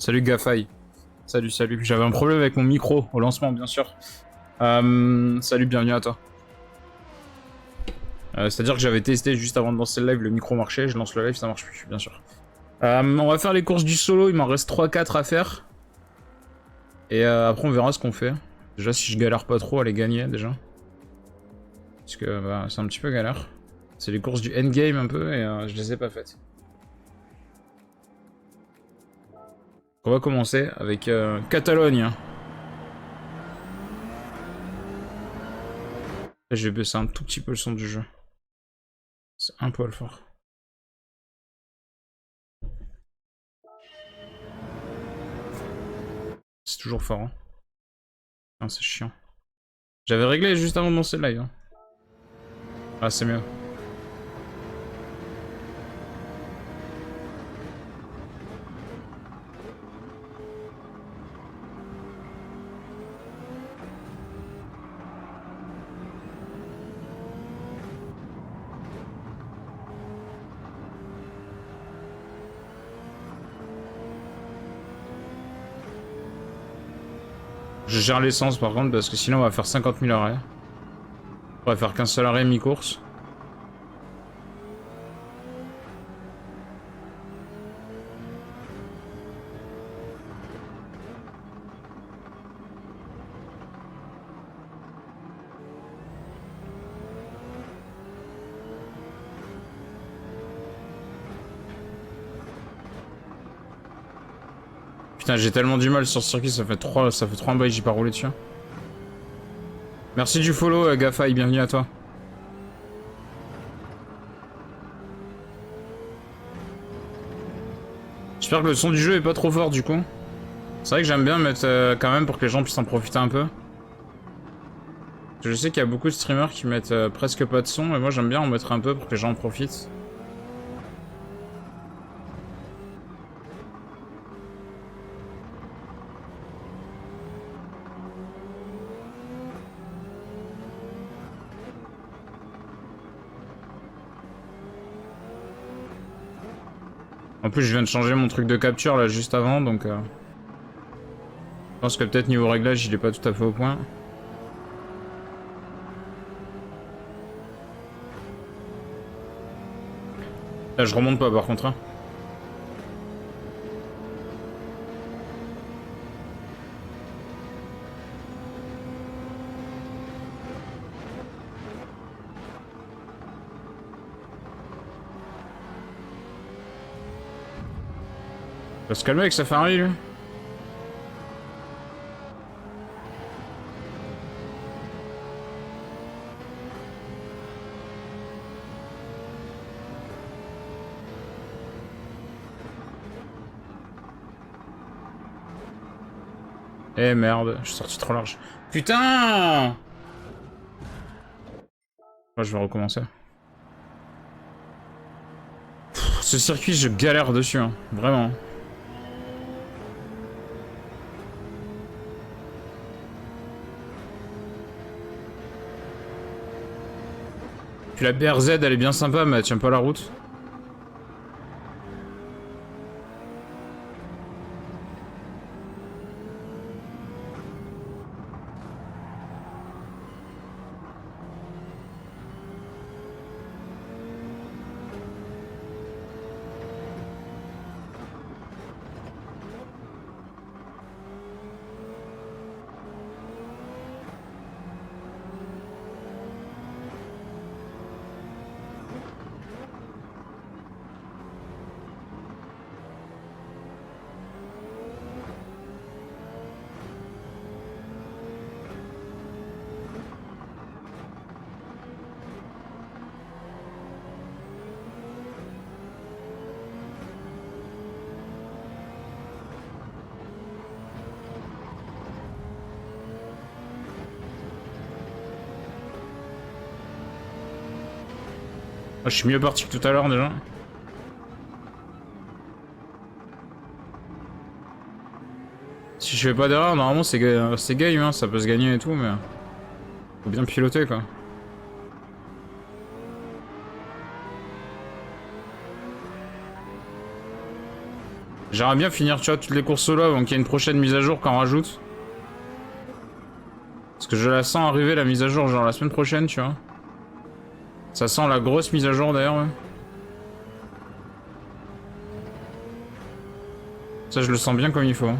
Salut Gafai. Salut, salut. J'avais un problème avec mon micro au lancement, bien sûr. Salut, bienvenue à toi. C'est-à-dire que j'avais testé juste avant de lancer le live, le micro marchait, je lance le live, ça marche plus, bien sûr. On va faire les courses du solo, il m'en reste 3-4 à faire. Et après on verra ce qu'on fait. Déjà si je galère pas trop à les gagner déjà. Parce que bah, c'est un petit peu galère. C'est les courses du endgame un peu et je les ai pas faites. On va commencer avec Catalogne. Je vais baisser un tout petit peu le son du jeu. C'est un poil fort. C'est toujours fort, hein. Ah, c'est chiant. J'avais réglé juste avant de lancer le live. Hein. Ah, c'est mieux. Je gère l'essence par contre parce que sinon on va faire 50 000 arrêts. On va faire qu'un seul arrêt mi-course. Putain, j'ai tellement du mal sur ce circuit, ça fait 3 bails, j'ai pas roulé dessus. Merci du follow, Gafai, bienvenue à toi. J'espère que le son du jeu est pas trop fort du coup. C'est vrai que j'aime bien mettre quand même pour que les gens puissent en profiter un peu. Je sais qu'il y a beaucoup de streamers qui mettent presque pas de son, et moi j'aime bien en mettre un peu pour que les gens en profitent. En plus je viens de changer mon truc de capture là juste avant, donc je pense que peut-être niveau réglage il est pas tout à fait au point. Là je remonte pas par contre. Hein. Il va se calmer avec sa Ferrari lui. Eh merde, je suis sorti trop large. Putain! Moi je vais recommencer. Pff, ce circuit, je galère dessus, hein. Vraiment. Puis la BRZ, elle est bien sympa, mais elle tient pas la route. Ah, je suis mieux parti que tout à l'heure déjà. Si je fais pas d'erreur, normalement c'est game, hein, ça peut se gagner et tout, mais faut bien piloter quoi. J'aimerais bien finir, tu vois, toutes les courses solo avant qu'il y ait une prochaine mise à jour qu'on rajoute. Parce que je la sens arriver, la mise à jour, genre la semaine prochaine, tu vois. Ça sent la grosse mise à jour d'ailleurs, ouais. Ça, je le sens bien comme il faut.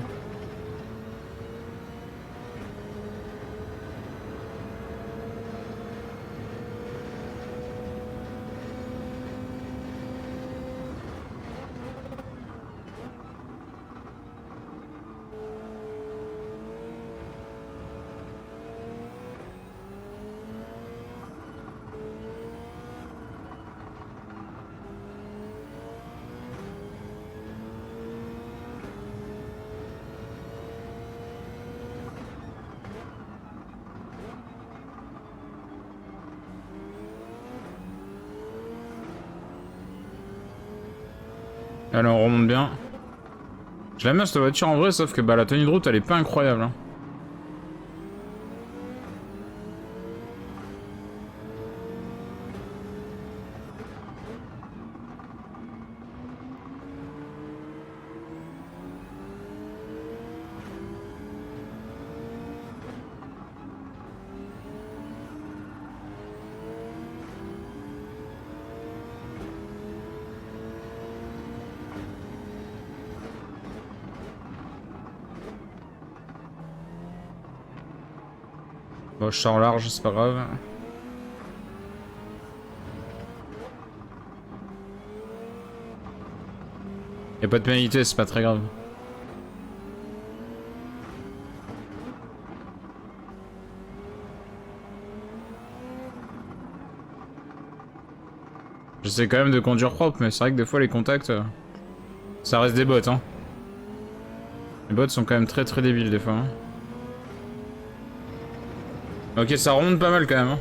Allez, on remonte bien. Je l'aime bien cette voiture en vrai, sauf que bah, la tenue de route elle est pas incroyable. Hein. Bon, je sors large, c'est pas grave. Y'a pas de pénalité, c'est pas très grave. J'essaie quand même de conduire propre, mais c'est vrai que des fois les contacts, ça reste des bots, hein. Les bots sont quand même très très débiles des fois. Hein. Ok, ça remonte pas mal quand même. Hein.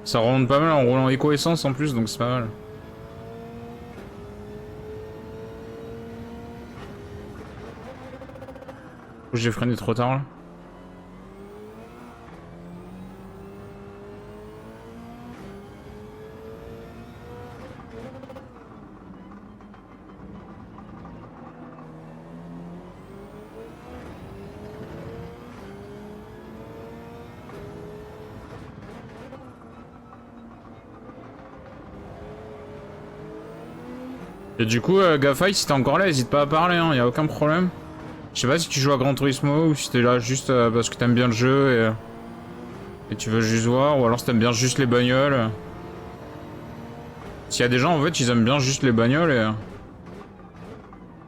Ça remonte pas mal en roulant éco-essence en plus, donc c'est pas mal. J'ai freiné trop tard là. Et du coup, Gafai, si t'es encore là, hésite pas à parler, hein, y a aucun problème. Je sais pas si tu joues à Gran Turismo ou si t'es là juste parce que t'aimes bien le jeu et tu veux juste voir, ou alors si t'aimes bien juste les bagnoles. S'il y a des gens en fait, ils aiment bien juste les bagnoles et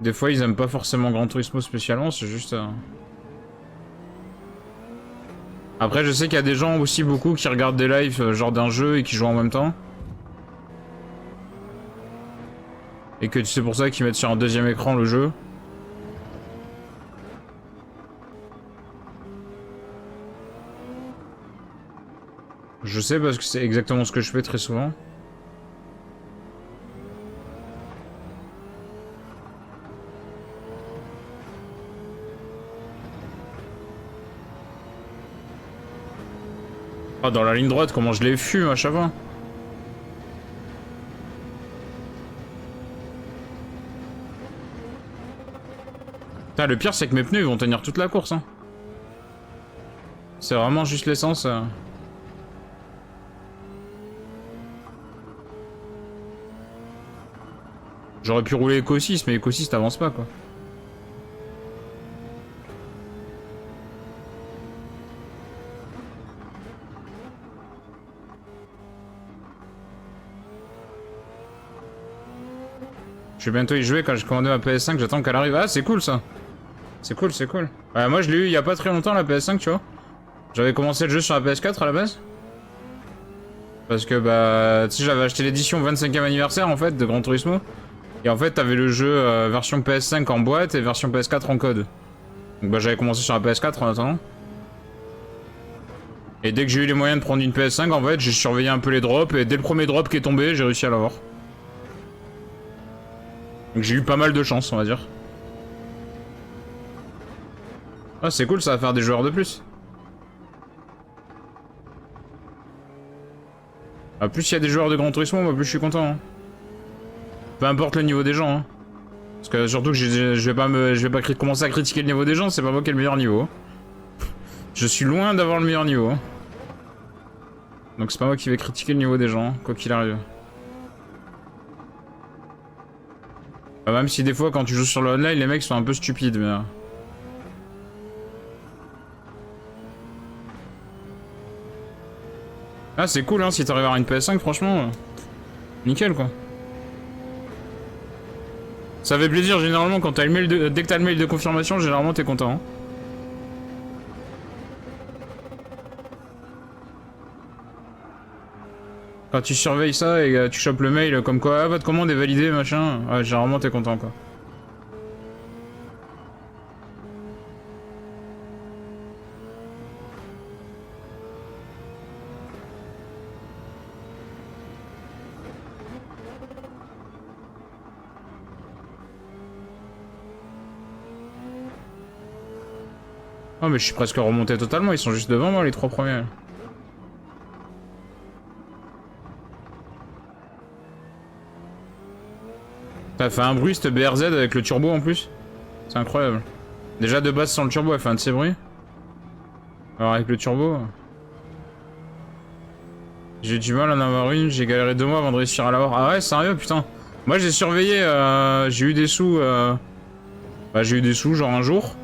des fois ils aiment pas forcément Gran Turismo spécialement, c'est juste. Après, je sais qu'il y a des gens aussi beaucoup qui regardent des lives genre d'un jeu et qui jouent en même temps. Et que c'est pour ça qu'ils mettent sur un deuxième écran le jeu. Je sais parce que c'est exactement ce que je fais très souvent. Ah, dans la ligne droite, comment je l'ai fume à chaque fois. Putain, le pire c'est que mes pneus ils vont tenir toute la course. Hein. C'est vraiment juste l'essence. J'aurais pu rouler Eco 6, mais Eco 6 t'avances pas quoi. Je vais bientôt y jouer quand j'ai commandé ma PS5, j'attends qu'elle arrive. Ah, c'est cool ça. C'est cool, c'est cool. Moi je l'ai eu il y a pas très longtemps la PS5, tu vois. J'avais commencé le jeu sur la PS4 à la base. Parce que bah, tu sais, j'avais acheté l'édition 25e anniversaire en fait de Gran Turismo. Et en fait, t'avais le jeu version PS5 en boîte et version PS4 en code. Donc bah, j'avais commencé sur la PS4 en attendant. Et dès que j'ai eu les moyens de prendre une PS5, en fait, j'ai surveillé un peu les drops, et dès le premier drop qui est tombé, j'ai réussi à l'avoir. Donc j'ai eu pas mal de chance, on va dire. Ah, c'est cool, ça va faire des joueurs de plus. Ah, plus il y a des joueurs de Gran Turismo, moi plus je suis content. Hein. Peu importe le niveau des gens. Hein. Parce que surtout que je vais pas commencer à critiquer le niveau des gens, c'est pas moi qui ai le meilleur niveau. Je suis loin d'avoir le meilleur niveau. Donc c'est pas moi qui vais critiquer le niveau des gens, quoi qu'il arrive. Même si des fois quand tu joues sur le online, les mecs sont un peu stupides, mais... Ah c'est cool hein, si t'arrives à avoir une PS5 franchement, nickel quoi. Ça fait plaisir généralement quand t'as le mail dès que t'as le mail de confirmation, généralement t'es content. Hein. Quand tu surveilles ça et tu chopes le mail comme quoi votre commande est validée machin, ouais, généralement t'es content quoi. Oh mais je suis presque remonté totalement, ils sont juste devant moi les 3 premiers. T'as fait un bruit cette BRZ avec le turbo en plus. C'est incroyable. Déjà de base sans le turbo elle fait un de ces bruits. Alors avec le turbo... J'ai du mal à en avoir une, j'ai galéré 2 mois avant de réussir à l'avoir. Ah ouais sérieux putain. Moi j'ai surveillé, j'ai eu des sous... Bah j'ai eu des sous genre un jour.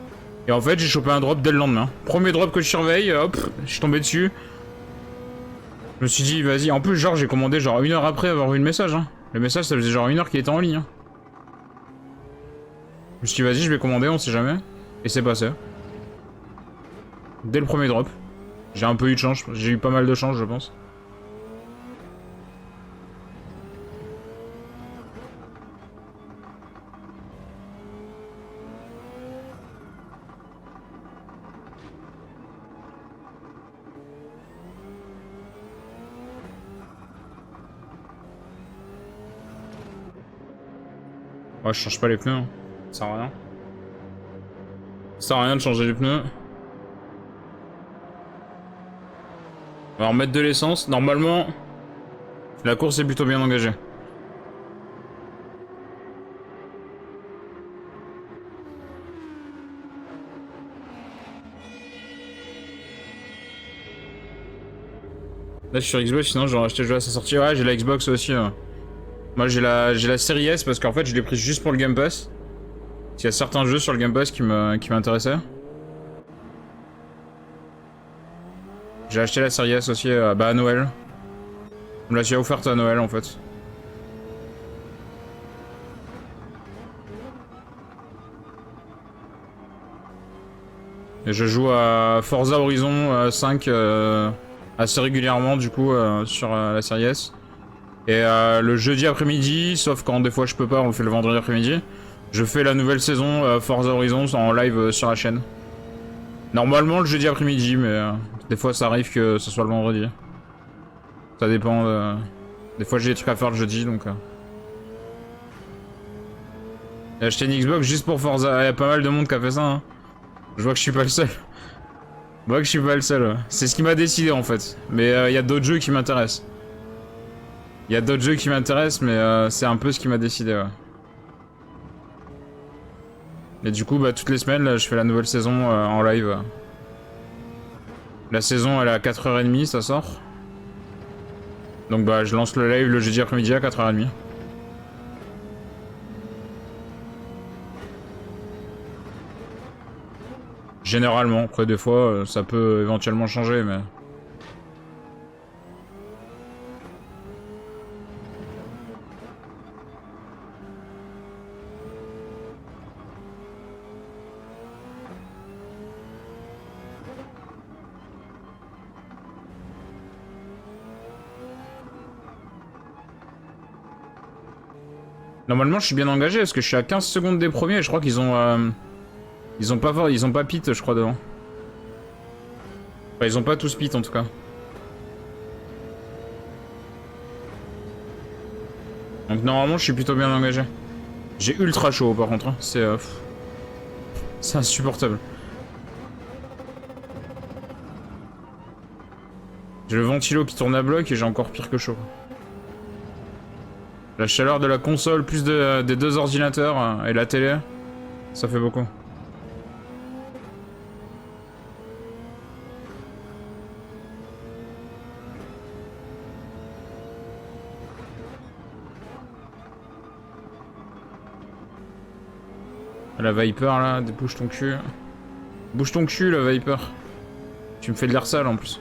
Et en fait j'ai chopé un drop dès le lendemain. Premier drop que je surveille, hop, je suis tombé dessus. Je me suis dit vas-y, en plus genre j'ai commandé genre 1 heure après avoir vu le message. Hein. Le message ça faisait genre 1 heure qu'il était en ligne. Hein. Je me suis dit vas-y je vais commander, on sait jamais. Et c'est passé. Dès le premier drop. J'ai un peu eu de chance, j'ai eu pas mal de chance je pense. Ouais, je change pas les pneus. Hein. Ça sert à rien. Ça sert à rien de changer les pneus. Alors, mettre de l'essence. Normalement, la course est plutôt bien engagée. Là, je suis sur Xbox, sinon j'aurais acheté le jeu à sa sortie. Ouais, j'ai la Xbox aussi. Moi, j'ai la série S parce qu'en fait, je l'ai prise juste pour le Game Pass. Il y a certains jeux sur le Game Pass qui m'intéressaient. J'ai acheté la série S aussi bah, à Noël. On me l'a déjà offerte à Noël en fait. Et je joue à Forza Horizon 5 assez régulièrement du coup sur la série S. Et le jeudi après-midi, sauf quand des fois je peux pas, on le fait le vendredi après-midi. Je fais la nouvelle saison Forza Horizon en live sur la chaîne. Normalement le jeudi après-midi, mais des fois ça arrive que ce soit le vendredi. Ça dépend. Des fois j'ai des trucs à faire le jeudi donc. J'ai acheté une Xbox juste pour Forza. Il y a pas mal de monde qui a fait ça. Hein. Je vois que je suis pas le seul. Je vois que je suis pas le seul. Ouais. C'est ce qui m'a décidé en fait. Mais il y a d'autres jeux qui m'intéressent. Il y a d'autres jeux qui m'intéressent, mais c'est un peu ce qui m'a décidé. Ouais. Et du coup, bah, toutes les semaines, là, je fais la nouvelle saison en live. La saison, elle est à 4h30, ça sort. Donc bah, je lance le live le jeudi après-midi à 4h30. Généralement, après des fois, ça peut éventuellement changer, mais... Normalement, je suis bien engagé parce que je suis à 15 secondes des premiers et je crois qu'ils ont... ils ont pas pit, je crois, devant. Enfin, ils ont pas tous pit en tout cas. Donc normalement je suis plutôt bien engagé. J'ai ultra chaud par contre, hein. C'est insupportable. J'ai le ventilo qui tourne à bloc et j'ai encore pire que chaud. La chaleur de la console plus des deux ordinateurs et la télé, ça fait beaucoup. La Viper là, bouge ton cul. Bouge ton cul la Viper. Tu me fais de l'air sale en plus.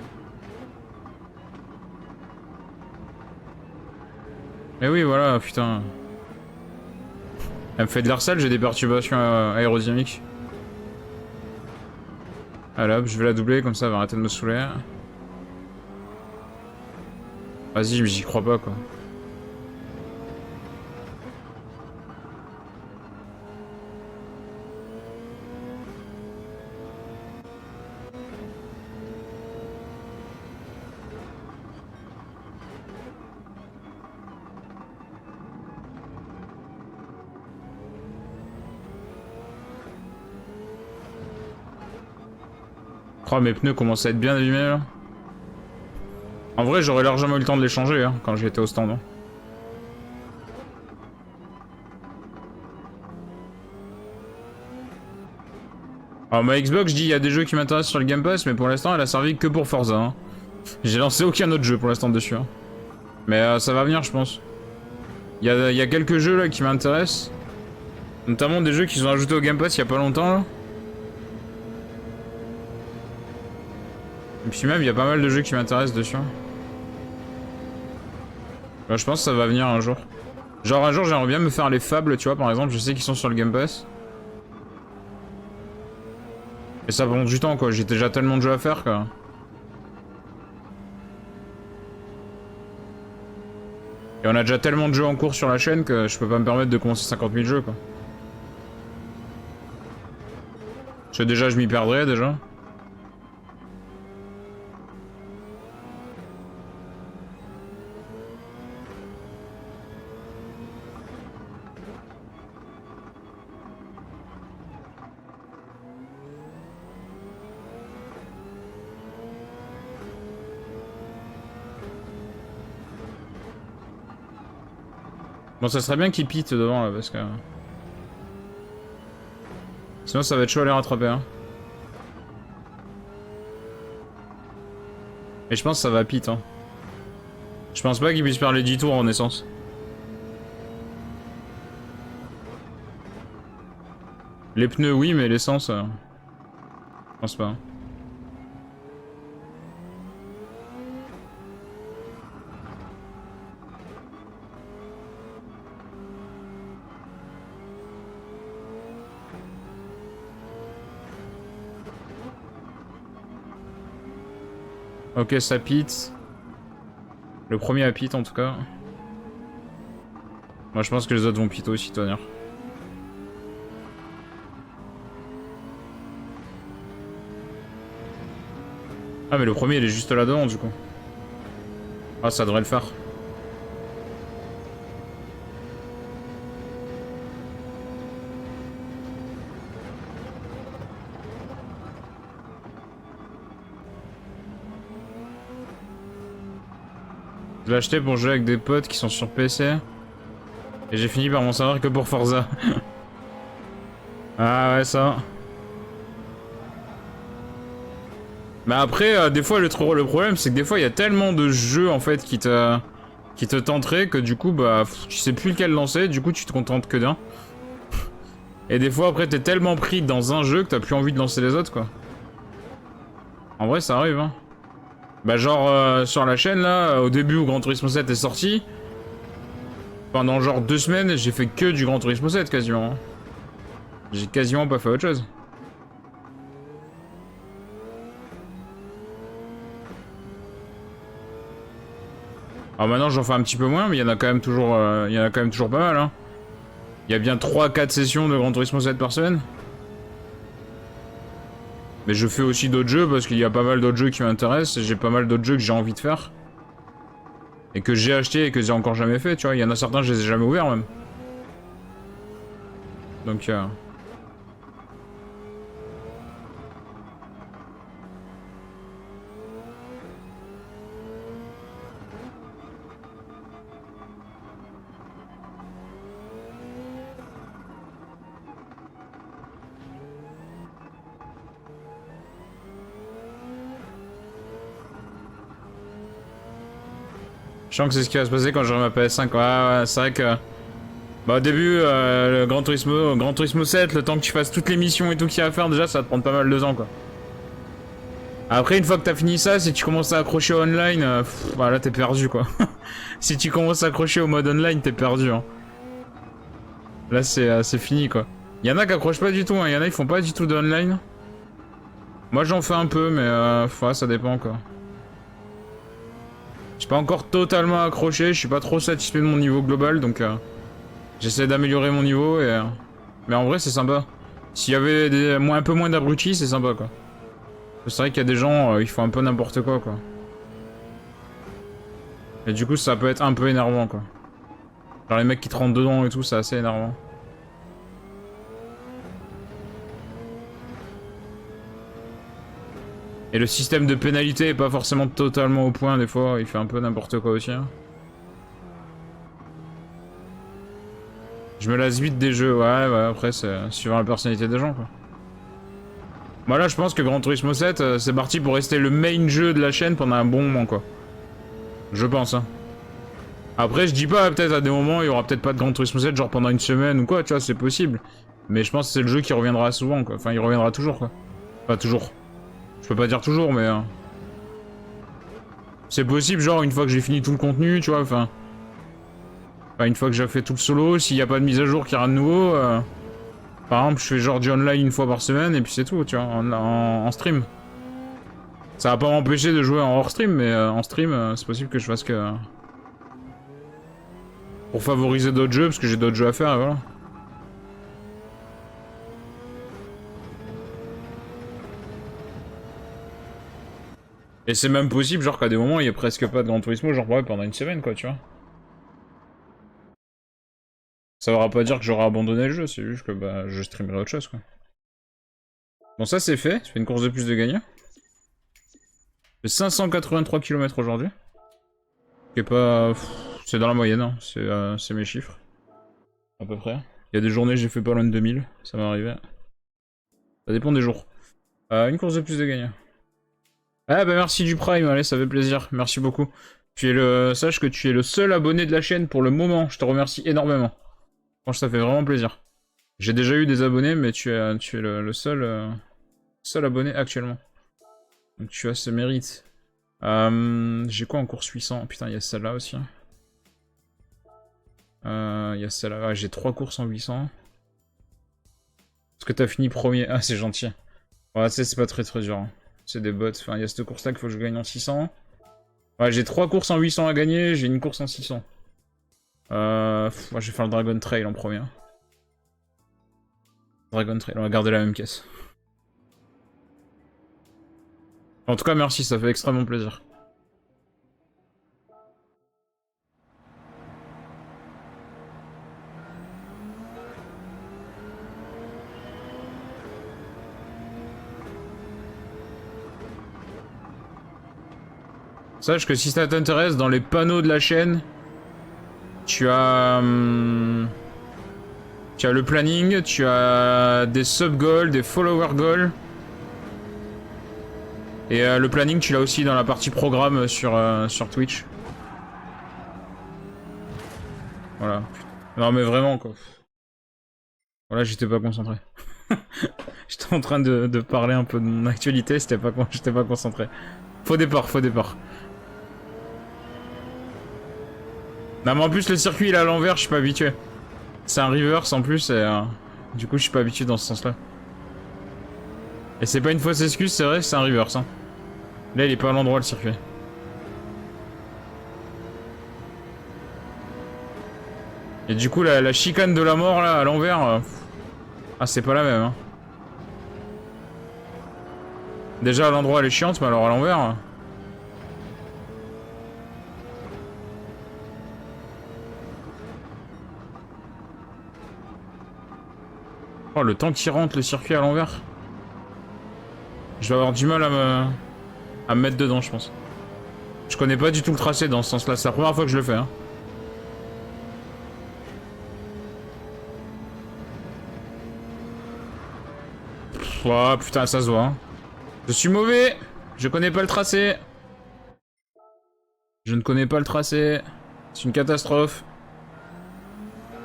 Mais oui voilà, putain. Elle me fait de l'air sale, j'ai des perturbations aérodynamiques. Allez hop, je vais la doubler, comme ça elle va arrêter de me saouler. Vas-y, j'y crois pas quoi. Oh, mes pneus commencent à être bien abîmés là. En vrai, j'aurais largement eu le temps de les changer hein, quand j'étais au stand. Hein. Alors ma Xbox, je dis il y a des jeux qui m'intéressent sur le Game Pass, mais pour l'instant elle a servi que pour Forza. Hein. J'ai lancé aucun autre jeu pour l'instant dessus. Hein. Mais ça va venir je pense. Il y a quelques jeux là qui m'intéressent. Notamment des jeux qui sont ajoutés au Game Pass il y a pas longtemps là. Et puis même il y a pas mal de jeux qui m'intéressent dessus. Bah, je pense que ça va venir un jour. Genre un jour j'aimerais bien me faire les Fables, tu vois par exemple, je sais qu'ils sont sur le Game Pass. Et ça prend du temps quoi, j'ai déjà tellement de jeux à faire quoi. Et on a déjà tellement de jeux en cours sur la chaîne que je peux pas me permettre de commencer 50 000 jeux quoi. Parce que déjà je m'y perdrais déjà. Bon, ça serait bien qu'il pite devant là parce que. Sinon, ça va être chaud à les rattraper. Hein. Et je pense que ça va pite. Hein. Je pense pas qu'il puisse faire les 10 tours en essence. Les pneus, oui, mais l'essence. Je pense pas. Hein. Ok, ça pite. Le premier a pite en tout cas. Moi je pense que les autres vont piter aussi, tonnerre. Ah mais le premier il est juste là-dedans du coup. Ah ça devrait le faire. Je l'ai acheté pour jouer avec des potes qui sont sur PC. Et j'ai fini par m'en servir que pour Forza. Ah ouais ça. Mais après, des fois le problème c'est que des fois il y a tellement de jeux en fait qui te tenteraient que du coup bah tu sais plus lequel lancer, du coup tu te contentes que d'un. Et des fois après t'es tellement pris dans un jeu que t'as plus envie de lancer les autres quoi. En vrai ça arrive hein. Bah genre sur la chaîne là, au début où Gran Turismo 7 est sorti, pendant genre 2 semaines j'ai fait que du Gran Turismo 7 quasiment. Hein. J'ai quasiment pas fait autre chose. Alors maintenant j'en fais un petit peu moins, mais il y en a quand même toujours, pas mal. Hein. Il y a bien 3-4 sessions de Gran Turismo 7 par semaine. Mais je fais aussi d'autres jeux parce qu'il y a pas mal d'autres jeux qui m'intéressent et j'ai pas mal d'autres jeux que j'ai envie de faire. Et que j'ai acheté et que j'ai encore jamais fait, tu vois. Il y en a certains, je les ai jamais ouverts même. Donc je sens que c'est ce qui va se passer quand j'aurai ma PS5. Ouais, c'est vrai que... Bah au début, le Gran Turismo 7, le temps que tu fasses toutes les missions et tout qu'il y a à faire, déjà ça va te prendre pas mal de temps quoi. Après une fois que t'as fini ça, si tu commences à accrocher au online, bah là t'es perdu quoi. Si tu commences à accrocher au mode online, t'es perdu hein. Là c'est fini quoi. Y'en a qui accrochent pas du tout, hein. Y'en a qui font pas du tout de online. Moi j'en fais un peu mais ouais, ça dépend quoi. J'ai pas encore totalement accroché, je suis pas trop satisfait de mon niveau global donc j'essaie d'améliorer mon niveau et... Mais en vrai c'est sympa. S'il y avait un peu moins d'abrutis, c'est sympa quoi. C'est vrai qu'il y a des gens, ils font un peu n'importe quoi Et du coup ça peut être un peu énervant quoi. Genre les mecs qui te rentrent dedans et tout, c'est assez énervant. Et le système de pénalité est pas forcément totalement au point des fois, il fait un peu n'importe quoi aussi. Hein. Je me lasse vite des jeux, ouais, après c'est suivant la personnalité des gens quoi. Moi là je pense que Gran Turismo 7 c'est parti pour rester le main jeu de la chaîne pendant un bon moment quoi. Je pense hein. Après je dis pas, peut-être à des moments il y aura peut-être pas de Gran Turismo 7 genre pendant une semaine ou quoi, tu vois, c'est possible. Mais je pense que c'est le jeu qui reviendra souvent quoi, enfin il reviendra toujours quoi. Pas toujours. Je peux pas dire toujours mais... C'est possible genre une fois que j'ai fini tout le contenu, tu vois, enfin... une fois que j'ai fait tout le solo, s'il y a pas de mise à jour qui a rien de nouveau... Par exemple je fais genre du online une fois par semaine et puis c'est tout, tu vois, en stream. Ça va pas m'empêcher de jouer en hors stream, mais en stream c'est possible que je fasse que... Pour favoriser d'autres jeux, parce que j'ai d'autres jeux à faire et voilà. Et c'est même possible, genre qu'à des moments il y a presque pas de Gran Turismo, genre ouais, pendant une semaine quoi, tu vois. Ça ne pas dire que j'aurai abandonné le jeu, c'est juste que bah je streamerai autre chose quoi. Bon ça c'est fait, ça fait une course de plus de gagner. J'ai 583 km aujourd'hui. Qui est pas... C'est dans la moyenne, hein. C'est mes chiffres. À peu près. Il y a des journées j'ai fait pas loin de 2000, ça m'est arrivé. Ça dépend des jours. Une course de plus de gagner. Ah bah merci du Prime, allez ça fait plaisir, merci beaucoup. Sache que tu es le seul abonné de la chaîne pour le moment, je te remercie énormément. Franchement ça fait vraiment plaisir. J'ai déjà eu des abonnés mais tu es le seul abonné actuellement. Donc tu as ce mérite. J'ai quoi en course 800? Putain il y a celle-là aussi. Il y a celle-là, ouais, j'ai 3 courses en 800. Est-ce que t'as fini premier? Ah c'est gentil. Ouais c'est pas très dur. Hein. C'est des bots. Enfin, il y a cette course-là qu'il faut que je gagne en 600. Ouais, j'ai 3 courses en 800 à gagner, j'ai une course en 600. Moi, je vais faire le Dragon Trail en premier. Dragon Trail, on va garder la même caisse. En tout cas, merci, ça fait extrêmement plaisir. Sache que si ça t'intéresse, dans les panneaux de la chaîne, tu as le planning, tu as des sub-goals, des follower goals. Et le planning, tu l'as aussi dans la partie programme sur Twitch. Voilà. Non mais vraiment quoi. Voilà, j'étais pas concentré. J'étais en train de parler un peu de mon actualité, j'étais pas concentré. Faux départ, faux départ. Non mais en plus le circuit il est à l'envers, je suis pas habitué. C'est un reverse en plus et du coup je suis pas habitué dans ce sens-là. Et c'est pas une fausse excuse, c'est vrai, c'est un reverse. Hein. Là il est pas à l'endroit le circuit. Et du coup la chicane de la mort là à l'envers... Ah c'est pas la même hein. Déjà à l'endroit elle est chiante, mais alors à l'envers... Oh, le temps qui rentre le circuit à l'envers. Je vais avoir du mal à me mettre dedans, je pense. Je connais pas du tout le tracé dans ce sens-là. C'est la première fois que je le fais. Hein. Oh putain, ça se voit. Hein. Je suis mauvais. Je connais pas le tracé. Je ne connais pas le tracé. C'est une catastrophe.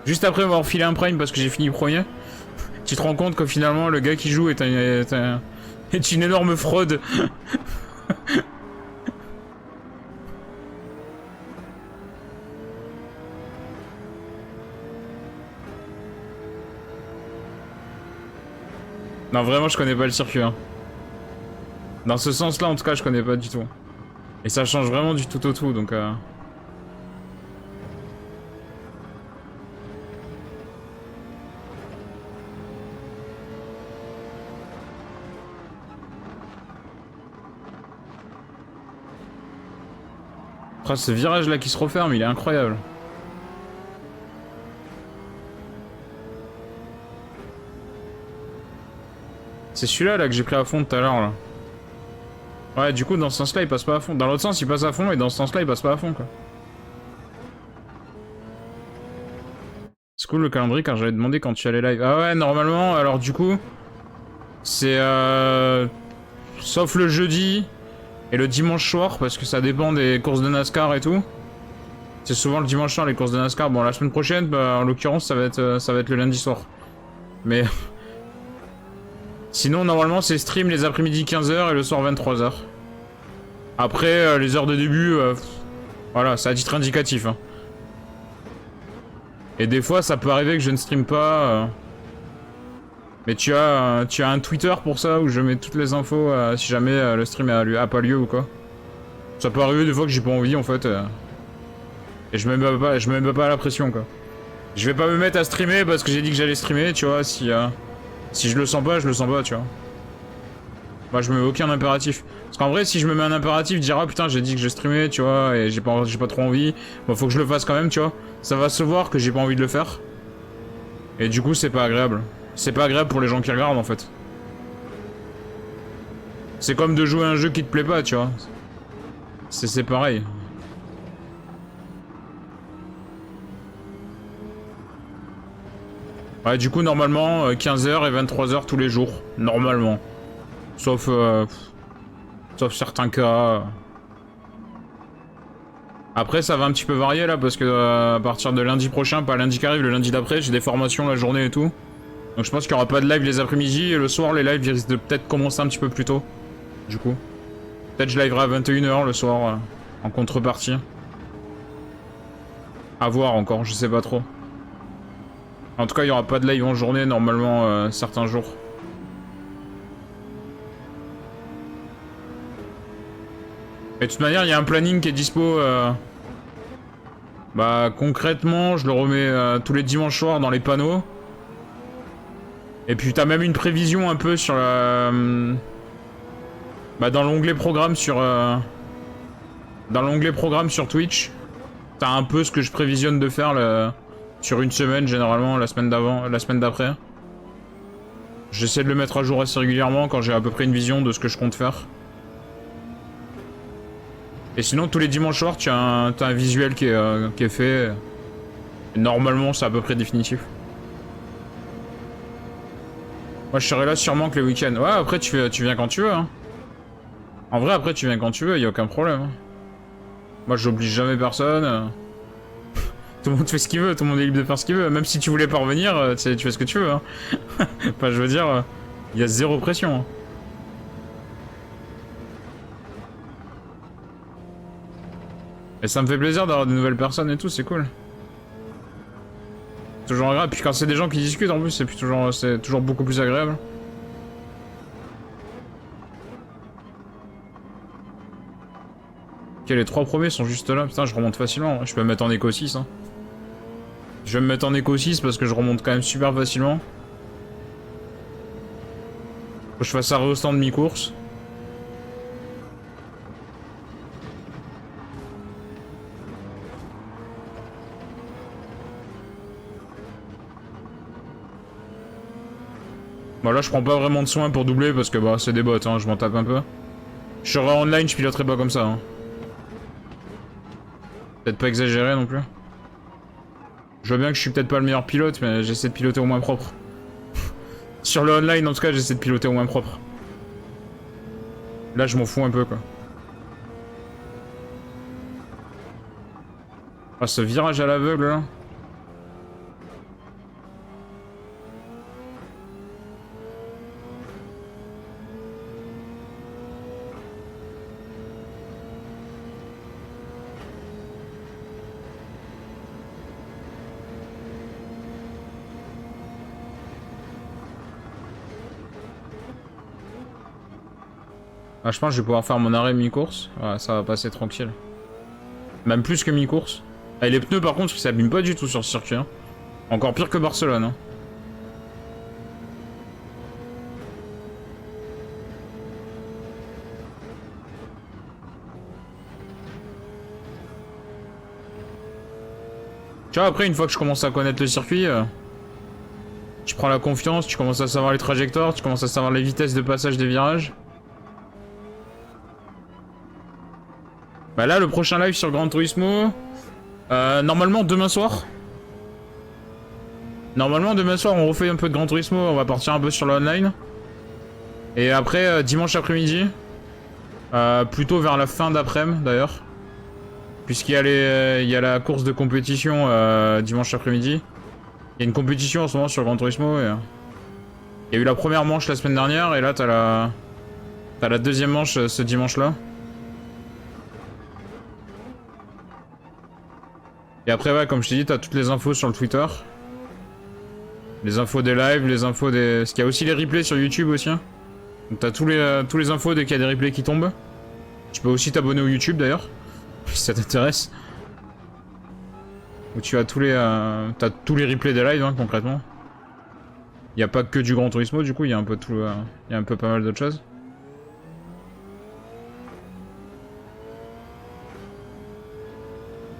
Juste après m'avoir filé un prime parce que j'ai fini premier. Tu te rends compte que finalement le gars qui joue est une énorme fraude. Non, vraiment, je connais pas le circuit. Hein. Dans ce sens-là, en tout cas, je connais pas du tout. Et ça change vraiment du tout au tout, donc... Après, ce virage-là qui se referme, il est incroyable. C'est celui-là là, que j'ai pris à fond tout à l'heure là. Ouais, du coup, dans ce sens-là, il passe pas à fond. Dans l'autre sens, il passe à fond, et dans ce sens-là, il passe pas à fond, quoi. C'est cool le calendrier quand j'avais demandé quand tu allais live. Ah ouais, normalement, alors du coup, c'est sauf le jeudi et le dimanche soir, parce que ça dépend des courses de NASCAR et tout. C'est souvent le dimanche soir les courses de NASCAR. Bon, la semaine prochaine, bah, en l'occurrence, ça va être le lundi soir. Mais... Sinon, normalement, c'est stream les après-midi 15h et le soir 23h. Après, les heures de début, voilà, c'est à titre indicatif. Hein. Et des fois, ça peut arriver que je ne stream pas. Mais tu as un Twitter pour ça, où je mets toutes les infos si jamais le stream a pas lieu ou quoi. Ça peut arriver des fois que j'ai pas envie, en fait. Et je me mets pas à la pression, quoi. Je vais pas me mettre à streamer parce que j'ai dit que j'allais streamer, tu vois, si je le sens pas, je le sens pas, tu vois. Moi, je me mets aucun impératif. Parce qu'en vrai, si je me mets un impératif, dire ah putain, j'ai dit que je streamais, tu vois, et j'ai pas trop envie, bon, faut que je le fasse quand même, tu vois. Ça va se voir que j'ai pas envie de le faire. Et du coup, c'est pas agréable. C'est pas agréable pour les gens qui regardent, en fait. C'est comme de jouer à un jeu qui te plaît pas, tu vois. C'est pareil. Ouais, du coup, normalement, 15h et 23h tous les jours. Normalement. Sauf certains cas. Après, ça va un petit peu varier là, parce que à partir de lundi prochain, pas lundi qui arrive, le lundi d'après, j'ai des formations la journée et tout. Donc je pense qu'il n'y aura pas de live les après-midi, et le soir, les lives ils risquent de peut-être commencer un petit peu plus tôt. Du coup. Peut-être je liverai à 21h le soir, en contrepartie. À voir encore, je sais pas trop. En tout cas, il n'y aura pas de live en journée, normalement, certains jours. Et de toute manière, il y a un planning qui est dispo. Bah, concrètement, je le remets tous les dimanches soirs dans les panneaux. Et puis, t'as même une prévision un peu sur la... Bah, dans l'onglet programme sur... Dans l'onglet programme sur Twitch. T'as un peu ce que je prévisionne de faire sur une semaine, généralement, la semaine d'avant, la semaine d'après. J'essaie de le mettre à jour assez régulièrement quand j'ai à peu près une vision de ce que je compte faire. Et sinon, tous les dimanches soirs, t'as un visuel qui est fait. Et normalement, c'est à peu près définitif. Moi, je serai là sûrement que les week-ends. Ouais, après, tu viens quand tu veux. Hein. En vrai, après, tu viens quand tu veux, y a aucun problème. Hein. Moi, j'oblige jamais personne. Tout le monde fait ce qu'il veut, tout le monde est libre de faire ce qu'il veut. Même si tu voulais pas revenir, tu fais ce que tu veux. Hein. Enfin, je veux dire, y a zéro pression. Hein. Et ça me fait plaisir d'avoir de nouvelles personnes et tout, c'est cool. Toujours agréable, puis quand c'est des gens qui discutent en plus, c'est toujours beaucoup plus agréable. Ok, les 3 premiers sont juste là, putain, je remonte facilement. Je peux me mettre en éco 6. Hein. Je vais me mettre en éco 6 parce que je remonte quand même super facilement. Faut que je fasse arrêt au stand de mi-course. Bon là je prends pas vraiment de soin pour doubler parce que bah c'est des bots, hein, je m'en tape un peu. Je serais en online, je piloterais pas comme ça. Hein. Peut-être pas exagéré non plus. Je vois bien que je suis peut-être pas le meilleur pilote, mais j'essaie de piloter au moins propre. Sur le online en tout cas j'essaie de piloter au moins propre. Là je m'en fous un peu quoi. Ah ce virage à l'aveugle là. Ah, je pense que je vais pouvoir faire mon arrêt mi-course. Ouais, ça va passer tranquille. Même plus que mi-course. Ah, et les pneus, par contre, ils s'abîment pas du tout sur ce circuit. Hein. Encore pire que Barcelone. Hein. Tu vois, après, une fois que je commence à connaître le circuit, tu prends la confiance, tu commences à savoir les trajectoires, tu commences à savoir les vitesses de passage des virages. Bah là, le prochain live sur Gran Turismo, normalement demain soir. Normalement demain soir, on refait un peu de Gran Turismo, on va partir un peu sur le online. Et après, dimanche après-midi, plutôt vers la fin d'après-midi d'ailleurs, puisqu'il y a il y a la course de compétition dimanche après-midi. Il y a une compétition en ce moment sur Gran Turismo. Et, il y a eu la première manche la semaine dernière et là t'as la deuxième manche ce dimanche-là. Et après ouais, comme je t'ai dit, t'as toutes les infos sur le Twitter. Les infos des lives, les infos des... Parce qu'il y a aussi les replays sur YouTube aussi. Hein. Donc t'as tous les infos dès qu'il y a des replays qui tombent. Tu peux aussi t'abonner au YouTube d'ailleurs, si ça t'intéresse. Où tu as t'as tous les replays des lives hein, concrètement. Il n'y a pas que du Gran Turismo du coup, il y a un peu tout, il y a un peu pas mal d'autres choses.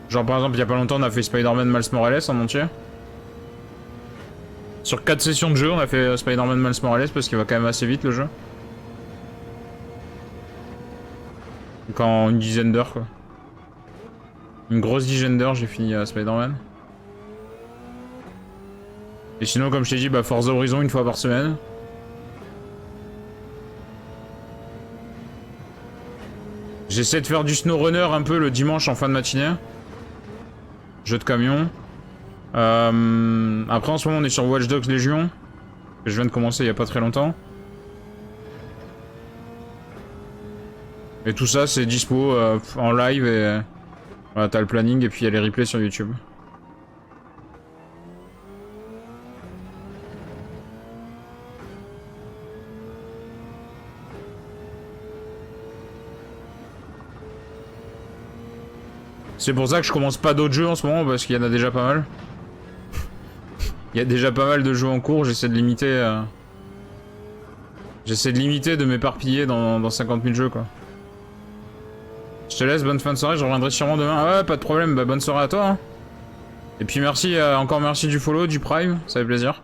Genre par exemple il y a pas longtemps on a fait Spider-Man Miles Morales en entier. Sur 4 sessions de jeu on a fait Spider-Man Miles Morales parce qu'il va quand même assez vite le jeu. Donc en une dizaine d'heures quoi. Une grosse dizaine d'heures j'ai fini Spider-Man. Et sinon comme je t'ai dit bah Forza Horizon une fois par semaine. J'essaie de faire du SnowRunner un peu le dimanche en fin de matinée. Jeu de camion. Après en ce moment on est sur Watch Dogs Légion. Que je viens de commencer il y a pas très longtemps. Et tout ça c'est dispo en live et... Voilà t'as le planning et puis il y a les replays sur YouTube. C'est pour ça que je commence pas d'autres jeux en ce moment parce qu'il y en a déjà pas mal. Il y a déjà pas mal de jeux en cours, j'essaie de limiter... J'essaie de limiter, de m'éparpiller dans 50 000 jeux quoi. Je te laisse, bonne fin de soirée, je reviendrai sûrement demain. Ah ouais, pas de problème, bah bonne soirée à toi. Hein. Et puis merci, encore merci du follow, du prime, ça fait plaisir.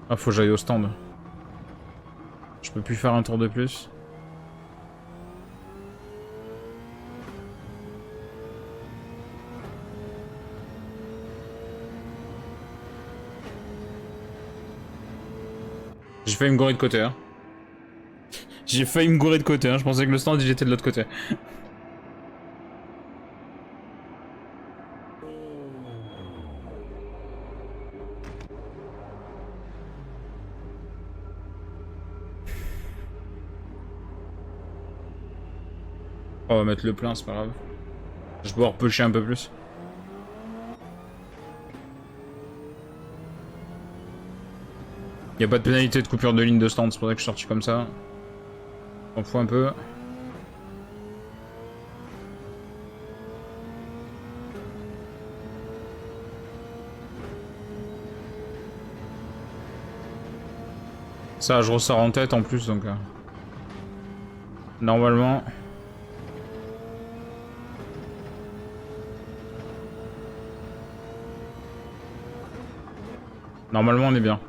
Ah, faut que j'aille au stand. Je peux plus faire un tour de plus. J'ai failli me gourer de côté, hein. J'ai failli me gourer de côté, hein. Je pensais que le stand il était de l'autre côté. On va mettre le plein, c'est pas grave. Je vais pouvoir pusher un peu plus. Y a pas de pénalité de coupure de ligne de stand, c'est pour ça que je suis sorti comme ça. On fout un peu. Ça, je ressors en tête en plus, donc... Normalement... Normalement, on est bien.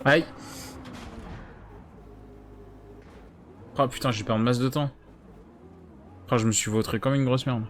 Aïe. Oh putain, j'ai perdu masse de temps. Oh, je me suis vautré comme une grosse merde.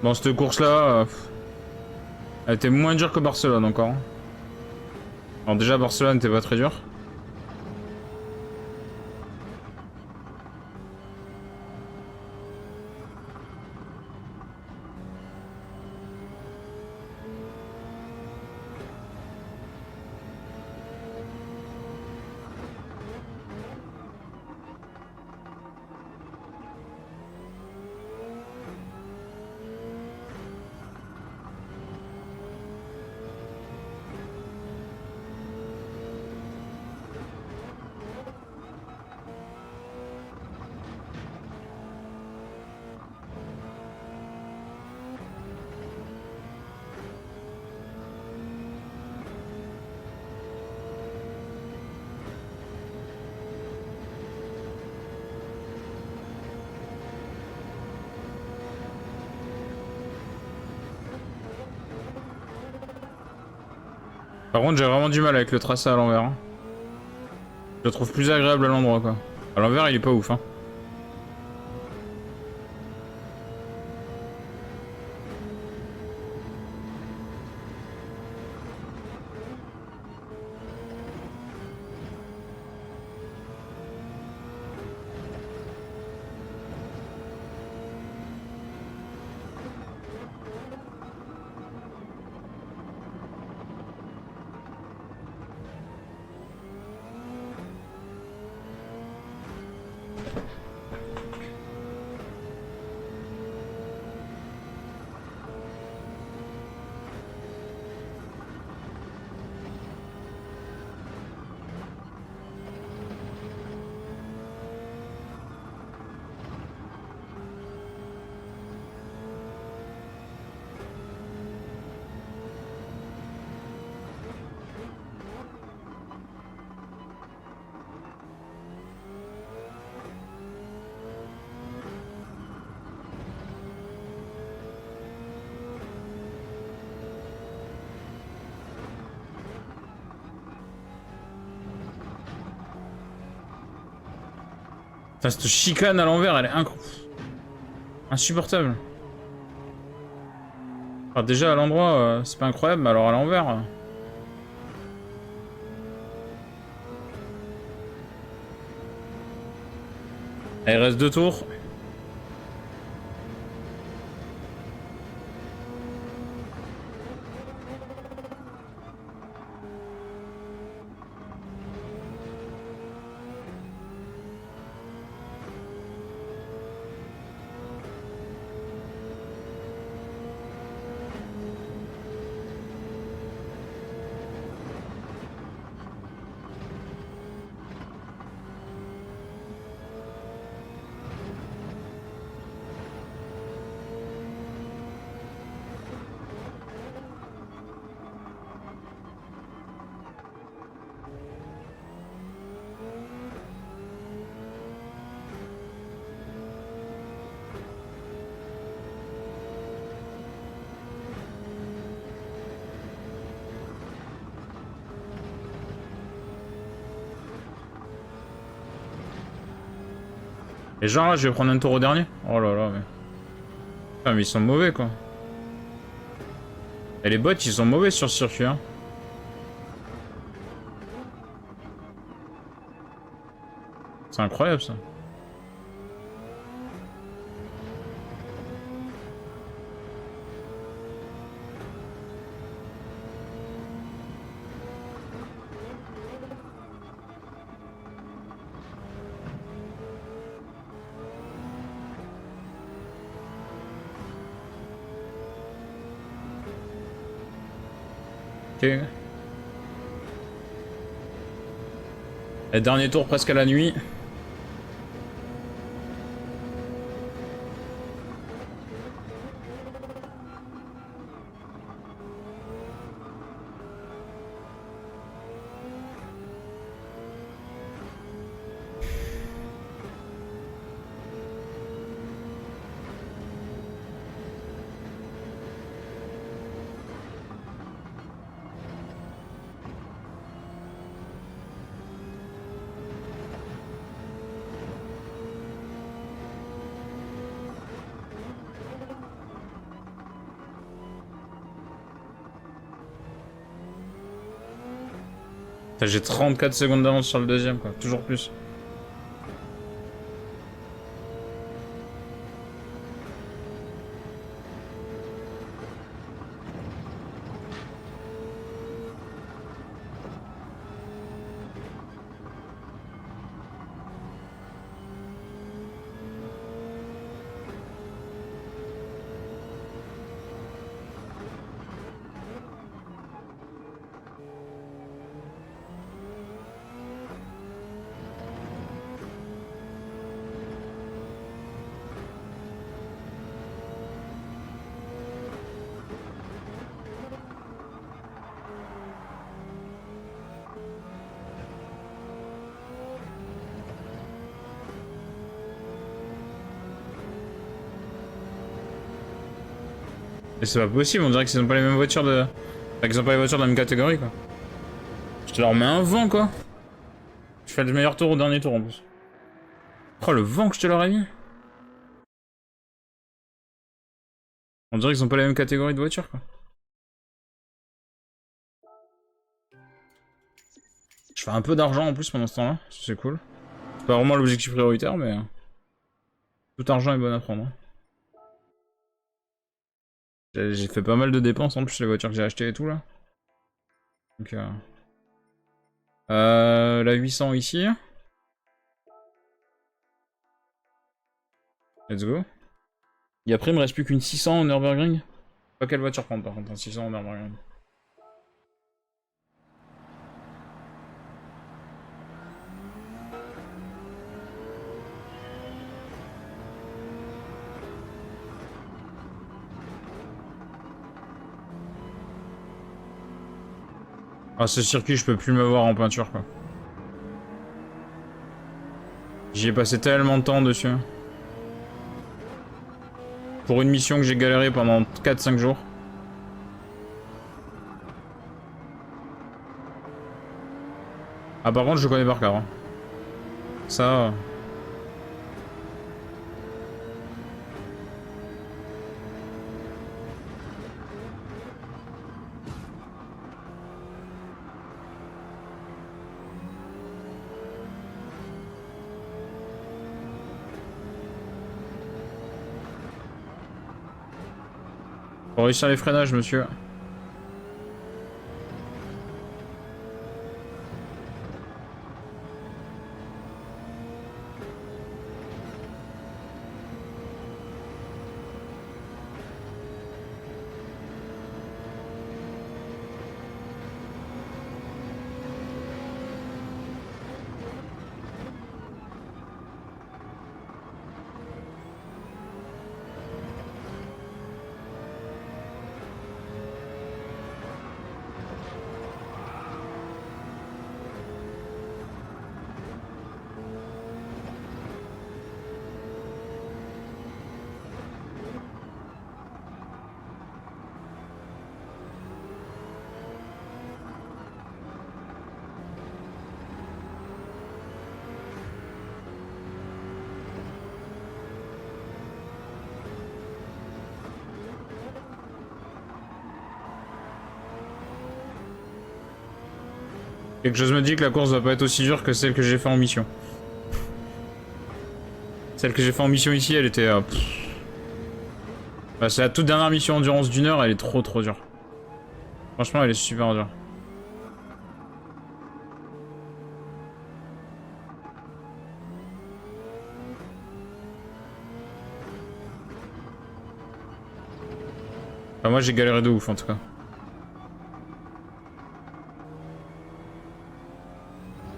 Bon, cette course-là, elle était moins dure que Barcelone encore. Alors déjà, Barcelone n'était pas très dur. Par contre, j'ai vraiment du mal avec le tracé à l'envers. Hein. Je le trouve plus agréable à l'endroit, quoi. À l'envers, il est pas ouf, hein. Putain, cette chicane à l'envers, elle est insupportable. Alors déjà à l'endroit, c'est pas incroyable, mais alors à l'envers... Il reste 2 tours. Et genre là, je vais prendre un tour au dernier. Oh là là, mais... Putain, mais ils sont mauvais, quoi. Et les bots, ils sont mauvais sur ce circuit, hein. C'est incroyable, ça. Ok. Et dernier tour presque à la nuit. J'ai 34 secondes d'avance sur le deuxième, quoi. Toujours plus. Et c'est pas possible, on dirait qu'ils ont pas les mêmes voitures de... Enfin, qu'ils ont pas les voitures de la même catégorie, quoi. Je te leur mets un vent, quoi. Je fais le meilleur tour au dernier tour, en plus. Oh, le vent que je te leur ai mis. On dirait qu'ils ont pas la même catégorie de voitures, quoi. Je fais un peu d'argent en plus pendant ce temps-là, c'est cool. C'est pas vraiment l'objectif prioritaire, mais... Tout argent est bon à prendre. Hein. J'ai fait pas mal de dépenses en plus, les voitures que j'ai achetées et tout, là. Donc, la 800 ici. Let's go. Et après, il me reste plus qu'une 600 en Nürburgring. Pas quelle voiture prendre par contre, en 600 en Nürburgring. Ah, ce circuit, je peux plus me voir en peinture, quoi. J'y ai passé tellement de temps dessus. Pour une mission que j'ai galéré pendant 4-5 jours. Ah, par contre, je connais par cœur. Hein. Ça... Faut réussir les freinages, monsieur. Quelque chose me dit que la course va pas être aussi dure que celle que j'ai fait en mission. Celle que j'ai fait en mission ici, elle était... Bah, c'est la toute dernière mission endurance d'une heure, elle est trop dure. Franchement, elle est super dure. Enfin, moi, j'ai galéré de ouf, en tout cas.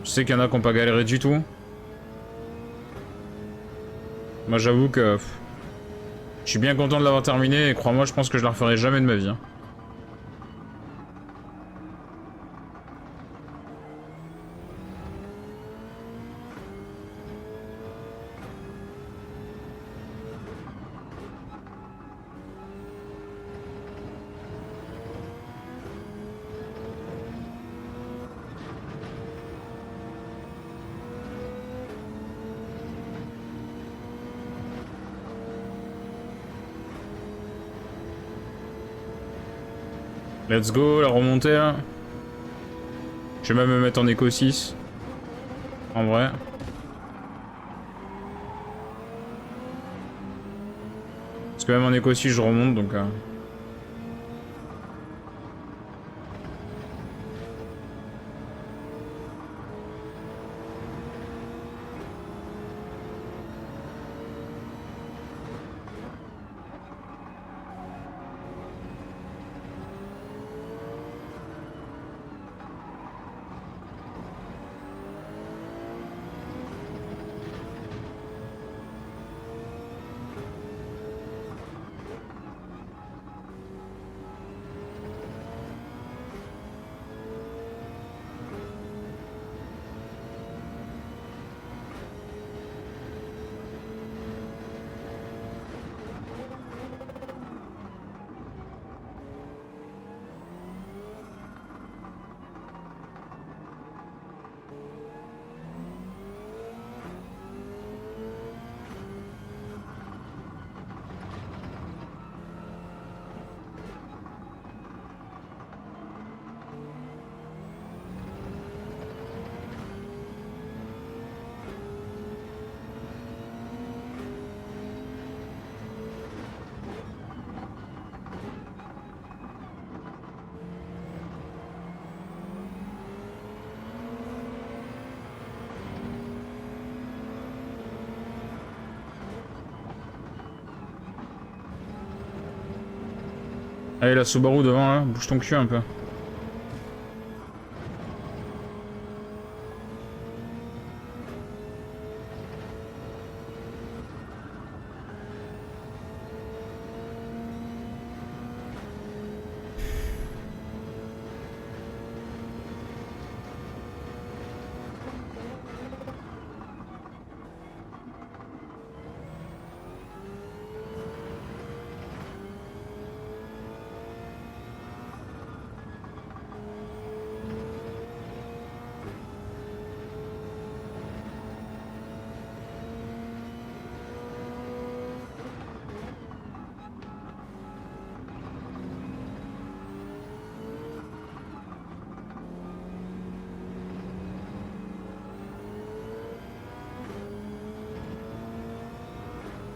Je sais qu'il y en a qui n'ont pas galéré du tout. Moi, j'avoue que... je suis bien content de l'avoir terminé, et crois-moi, je pense que je la referai jamais de ma vie. Hein. Let's go, la remontée, là. Je vais même me mettre en éco 6. En vrai. Parce que même en éco 6, je remonte, donc... Allez, la Subaru devant, là. Bouge ton cul un peu.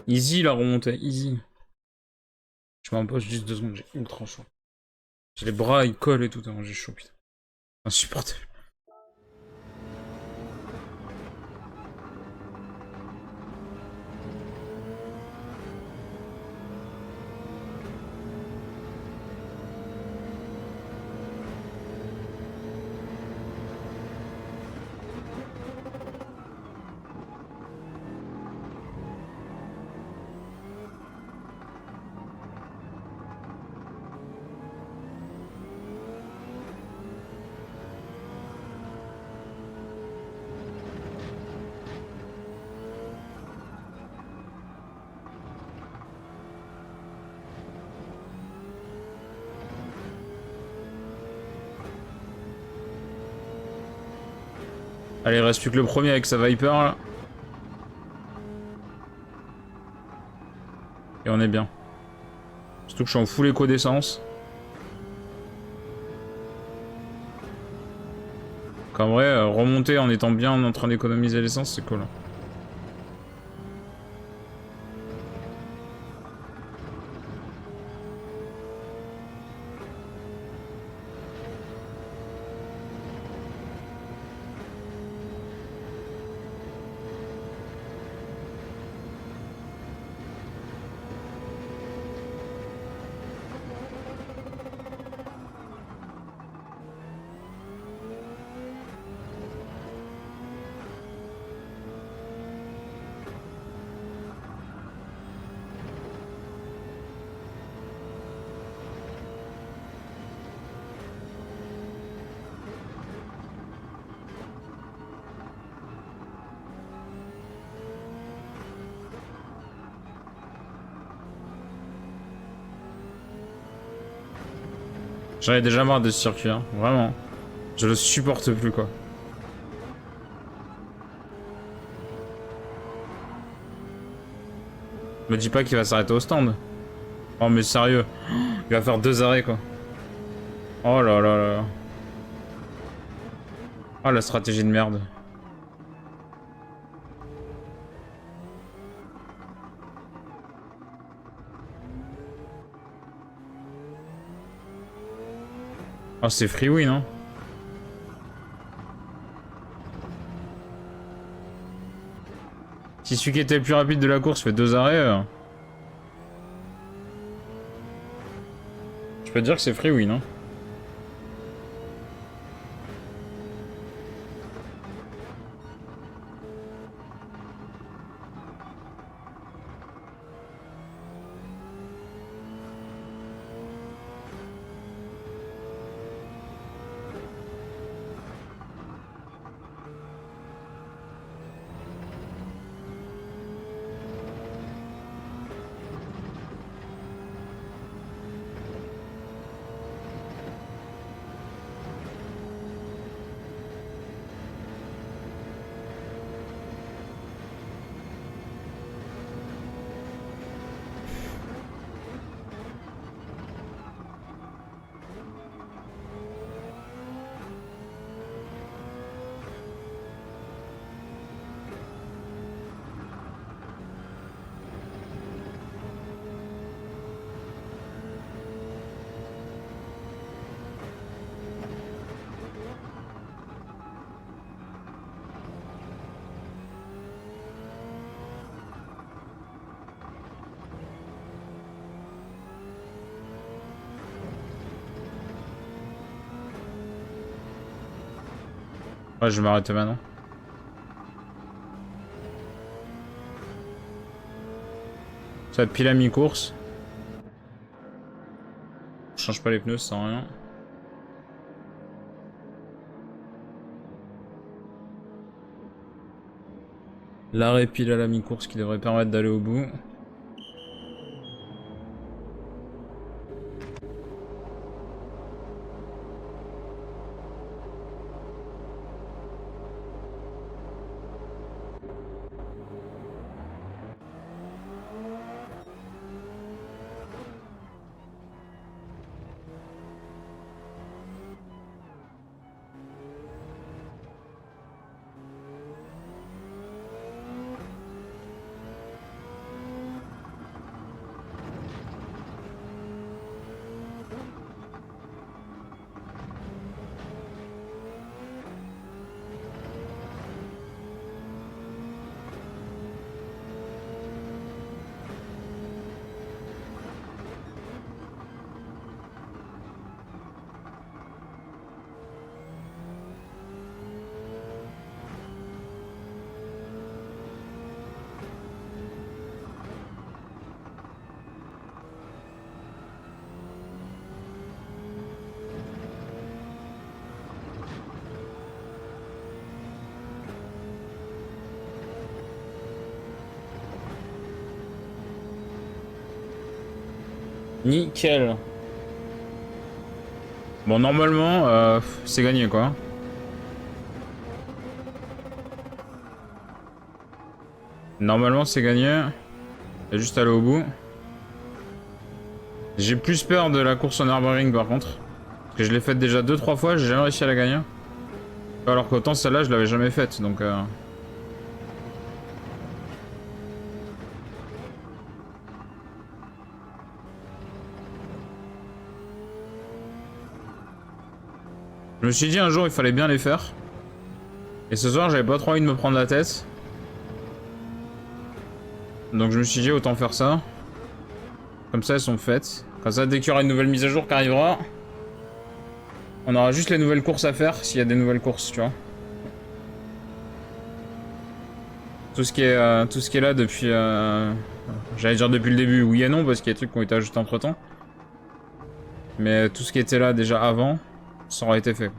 Easy la remontée, easy. Je m'en pose juste 2 secondes, j'ai ultra chaud. J'ai les bras, ils collent et tout, j'ai chaud, putain. Insupportable. Allez, il reste plus que le premier avec sa Viper là. Et on est bien. Surtout que je suis en full éco d'essence. Qu'en vrai, remonter en étant bien en train d'économiser l'essence, c'est cool. J'en ai déjà marre de ce circuit, hein. Vraiment. Je le supporte plus, quoi. Me dis pas qu'il va s'arrêter au stand. Oh, mais sérieux. Il va faire 2 arrêts, quoi. Oh là là là. Oh, la stratégie de merde. Oh, c'est free win, hein. Si celui qui était le plus rapide de la course fait 2 arrêts, je peux te dire que c'est free win, hein. Ouais, je vais m'arrêter maintenant. Ça va être pile à mi-course. Je change pas les pneus, ça sert à rien. L'arrêt pile à la mi-course qui devrait permettre d'aller au bout. Nickel. Bon, normalement, c'est gagné, quoi. Normalement, c'est gagné. Il y a juste à aller au bout. J'ai plus peur de la course en Nürburgring, par contre. Parce que je l'ai faite déjà 2-3 fois, j'ai jamais réussi à la gagner. Alors qu'autant celle-là, je l'avais jamais faite, donc... Je me suis dit un jour, il fallait bien les faire. Et ce soir, j'avais pas trop envie de me prendre la tête. Donc je me suis dit, autant faire ça. Comme ça, elles sont faites. Comme ça, dès qu'il y aura une nouvelle mise à jour qui arrivera, on aura juste les nouvelles courses à faire, s'il y a des nouvelles courses, tu vois. Tout ce qui est là depuis... J'allais dire depuis le début, oui et non, parce qu'il y a des trucs qui ont été ajoutés entre-temps. Mais tout ce qui était là déjà avant, ça aurait été fait.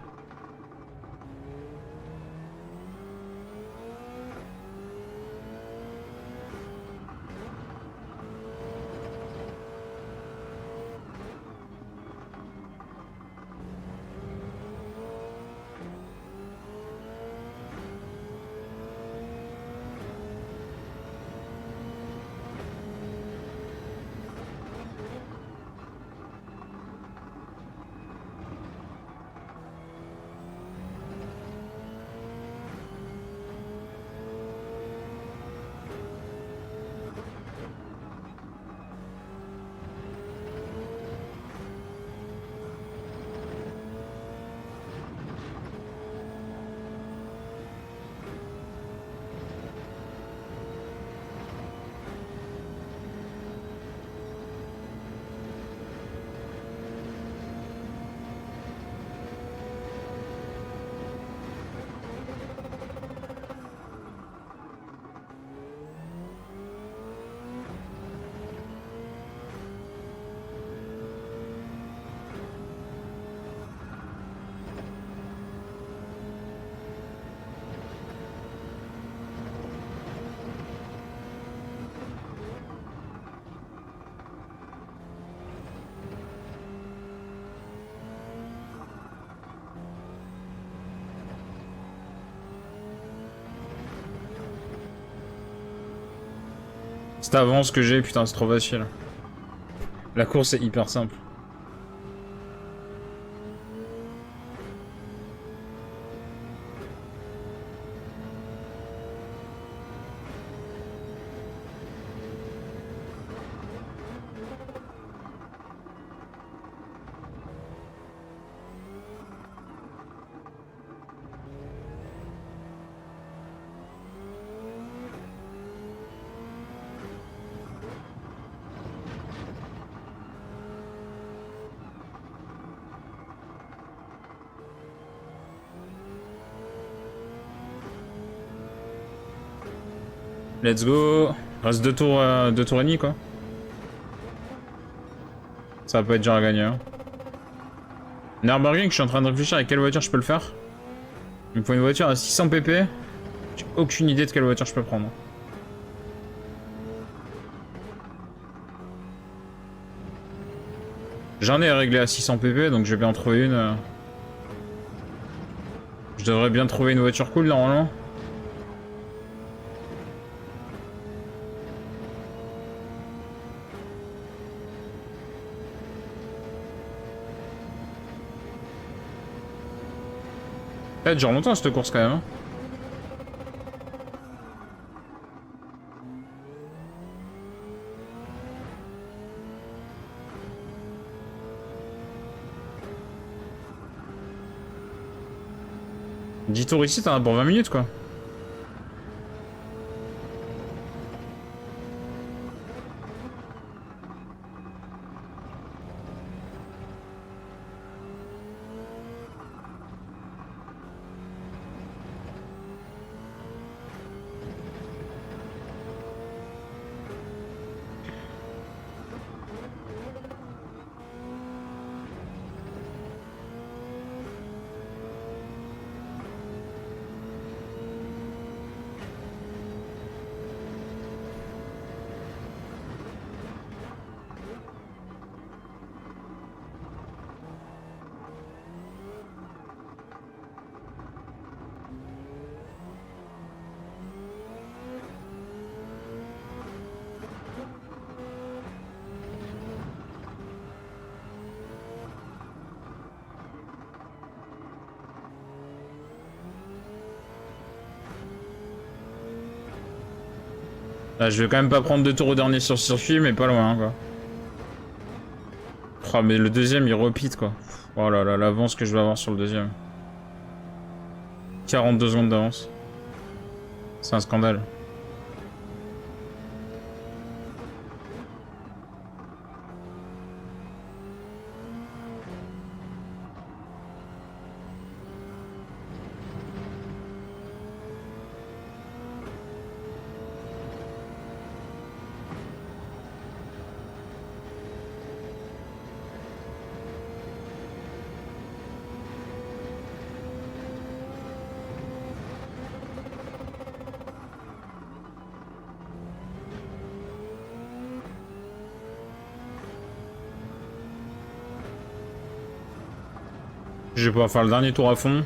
C'est avant ce que j'ai, putain, c'est trop facile. La course est hyper simple. Let's go. Reste deux tours et demi, quoi. Ça va pas être dur à gagner. Hein. Nürburgring, je suis en train de réfléchir à quelle voiture je peux le faire. Il me faut une voiture à 600 pp. J'ai aucune idée de quelle voiture je peux prendre. J'en ai réglé à 600 pp, donc je vais bien en trouver une. Je devrais bien trouver une voiture cool, normalement. Ça dure longtemps cette course quand même. Hein. Dix tours ici, t'en as pour 20 minutes quoi. Là, je vais quand même pas prendre 2 tours au dernier sur circuit, mais pas loin, quoi. Oh, mais le deuxième, il repeat, quoi. Oh là là, l'avance que je vais avoir sur le deuxième. 42 secondes d'avance. C'est un scandale. Je vais pouvoir faire le dernier tour à fond.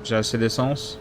J'ai assez d'essence.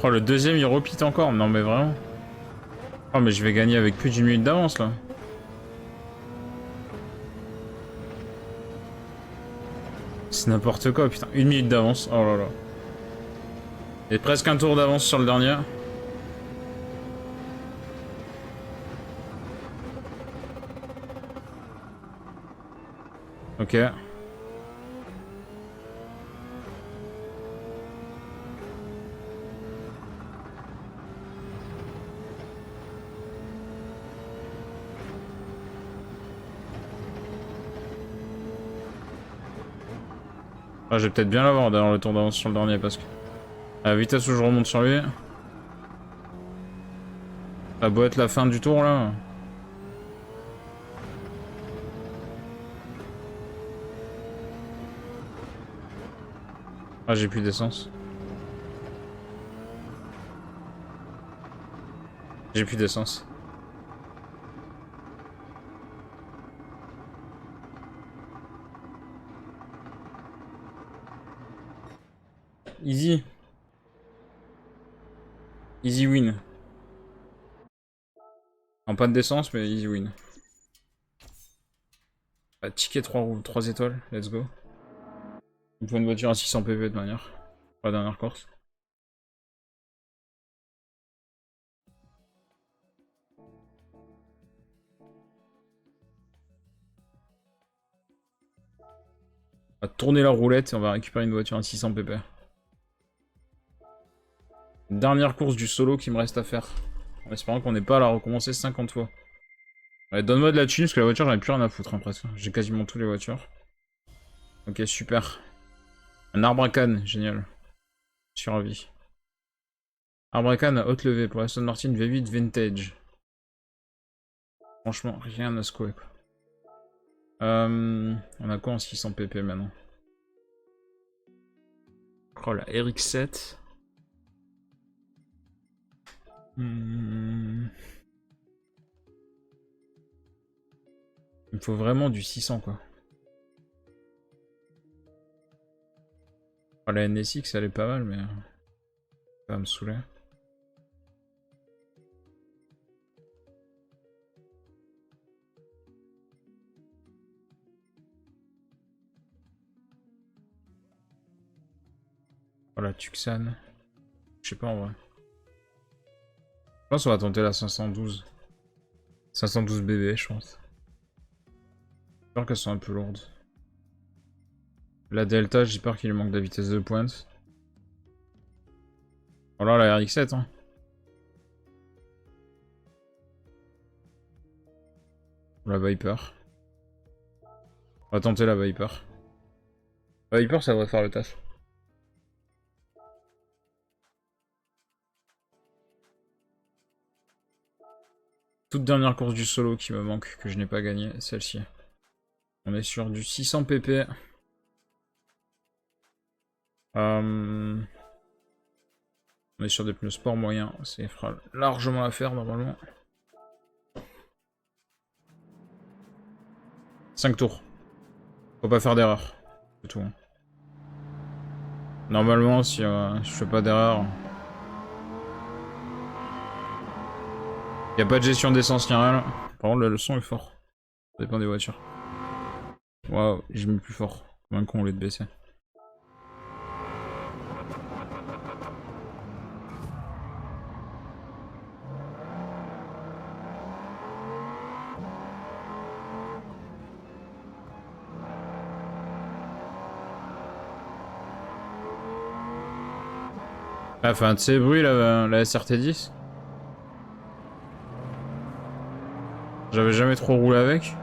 Oh, le deuxième, il repeat encore. Non, mais vraiment. Oh, mais je vais gagner avec plus d'une minute d'avance, là. C'est n'importe quoi, putain. Une minute d'avance. Oh là là. Et presque un tour d'avance sur le dernier. Ok. Ah, je vais peut-être bien l'avoir dans le tour d'avance sur le dernier parce que... À la vitesse où je remonte sur lui... Ça doit être la fin du tour, là. Ah, j'ai plus d'essence. J'ai plus d'essence. Easy. Easy win. En panne d'essence, mais easy win. Ah, ticket 3 étoiles, let's go. Il faut une voiture à 600 PV de manière. Pour la dernière course. On va tourner la roulette et on va récupérer une voiture à 600 pp. Dernière course du solo qui me reste à faire. En espérant qu'on n'ait pas à la recommencer 50 fois. Allez, donne-moi de la thune parce que la voiture j'en ai plus rien à foutre hein, presque. J'ai quasiment toutes les voitures. Ok, super. Un arbre à canne, génial. Je suis ravi. Arbre à canne à haute levée pour Aston Martin V8 Vintage. Franchement, rien à secouer quoi. On a quoi en 600 pp maintenant? Oh la RX7. Il me faut vraiment du 600 quoi. Oh, la NSX elle est pas mal mais... Ça va me saouler. la Tucson. Je sais pas en vrai. Je pense qu'on va tenter la 512. 512 BB, je pense. J'ai peur qu'elles soient un peu lourdes. La Delta, j'ai peur qu'il lui manque de vitesse de pointe. Voilà la RX-7, hein. La Viper. On va tenter la Viper. La Viper, ça devrait faire le taf. Toute dernière course du solo qui me manque, que je n'ai pas gagné, celle-ci. On est sur du 600 pp. On est sur des pneus sport moyens, ça fera largement l'affaire normalement. 5 tours. Faut pas faire d'erreur. C'est tout. Normalement, si je fais pas d'erreur... Y a pas de gestion d'essence ni rien. Par contre, le son est fort. Ça dépend des voitures. Waouh, j'ai mis plus fort. Comme un con au lieu de baisser. Ah, enfin, de ces bruits, la SRT10. J'avais jamais trop roulé avec.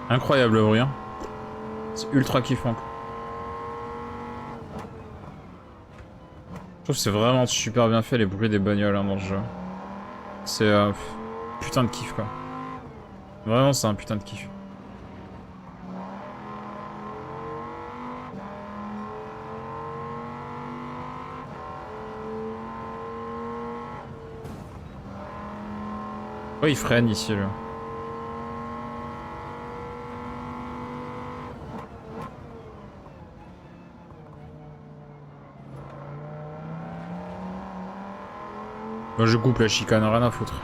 Incroyable le bruit, hein. C'est ultra kiffant. Je trouve que c'est vraiment super bien fait les bruits des bagnoles hein, dans le jeu. C'est putain de kiff quoi. Vraiment c'est un putain de kiff. Oh il freine ici là. Moi je coupe la chicane, rien à foutre.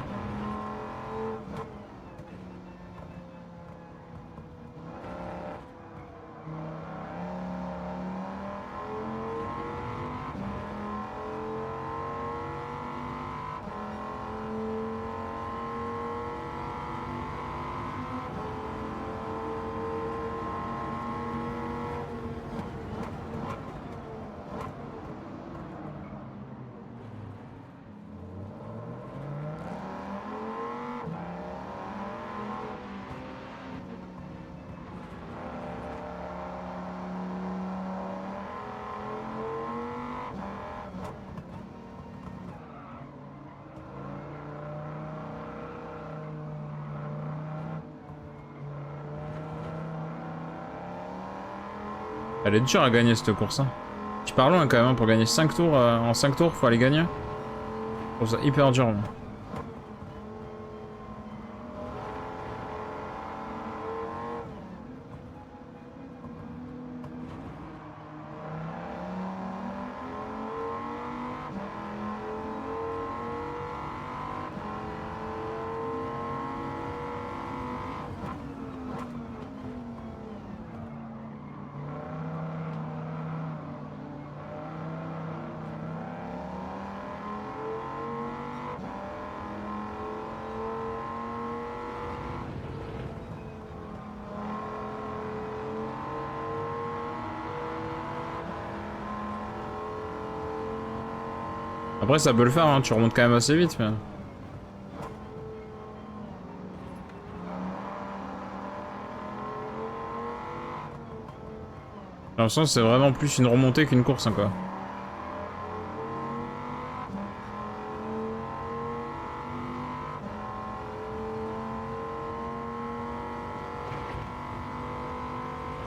Elle est dure à gagner cette course. Hein. Tu parles loin quand même, hein, pour gagner 5 tours, en 5 tours, faut aller gagner. Je trouve ça hyper dur. Moi. Après ça peut le faire, hein, tu remontes quand même assez vite. Mais... J'ai l'impression que c'est vraiment plus une remontée qu'une course, hein, quoi.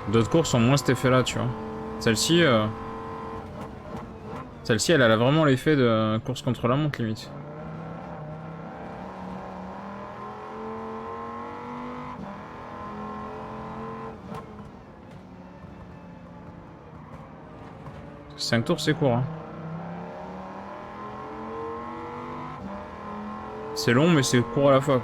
D'autres courses ont moins cet effet-là, tu vois. Celle-ci, celle-ci, elle a vraiment l'effet de course contre la montre, limite. Parce que 5 tours, c'est court, hein. C'est long, mais c'est court à la fois.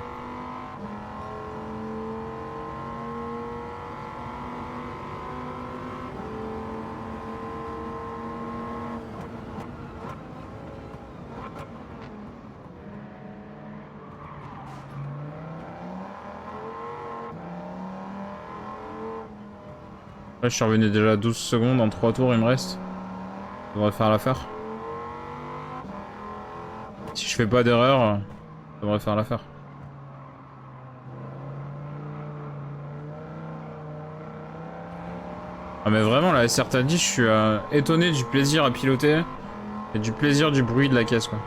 Là, je suis revenu déjà à 12 secondes en 3 tours, il me reste. Ça devrait faire l'affaire. Si je fais pas d'erreur, ça devrait faire l'affaire. Ah mais vraiment, la SR t'a dit, je suis étonné du plaisir à piloter et du plaisir du bruit de la caisse, quoi.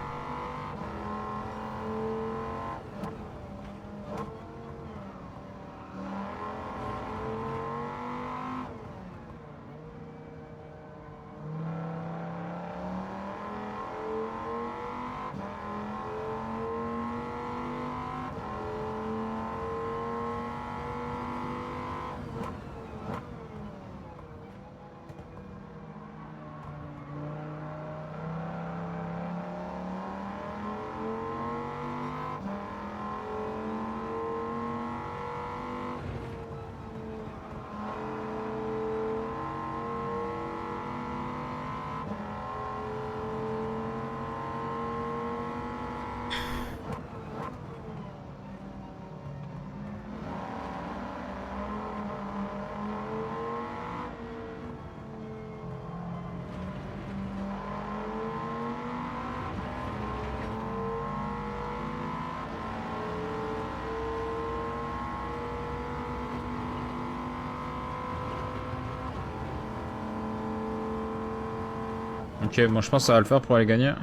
Ok, bon, je pense que ça va le faire pour aller gagner.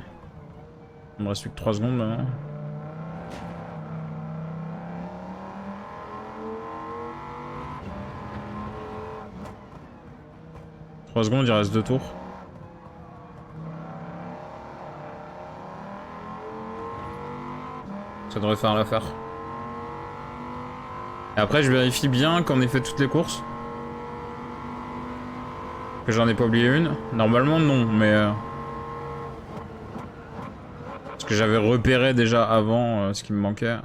Il me reste plus que 3 secondes maintenant. 3 secondes, il reste 2 tours. Ça devrait faire l'affaire. Et après, je vérifie bien qu'on ait fait toutes les courses. Que j'en ai pas oublié une. Normalement, non, mais... Parce que j'avais repéré déjà avant ce qui me manquait.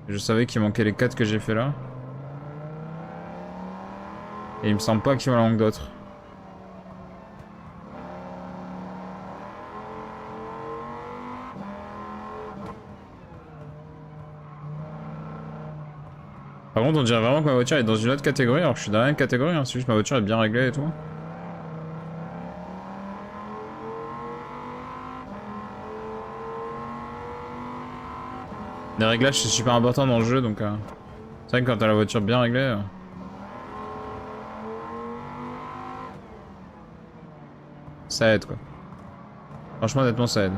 Je savais qu'il manquait les 4 que j'ai fait là. Et il me semble pas qu'il m'en manque d'autres. Par contre, on dirait vraiment que ma voiture est dans une autre catégorie, alors que je suis dans la même catégorie, hein. C'est juste que ma voiture est bien réglée et tout. Les réglages, c'est super important dans le jeu, donc... C'est vrai que quand t'as la voiture bien réglée... Ça aide, quoi. Franchement, honnêtement, ça aide.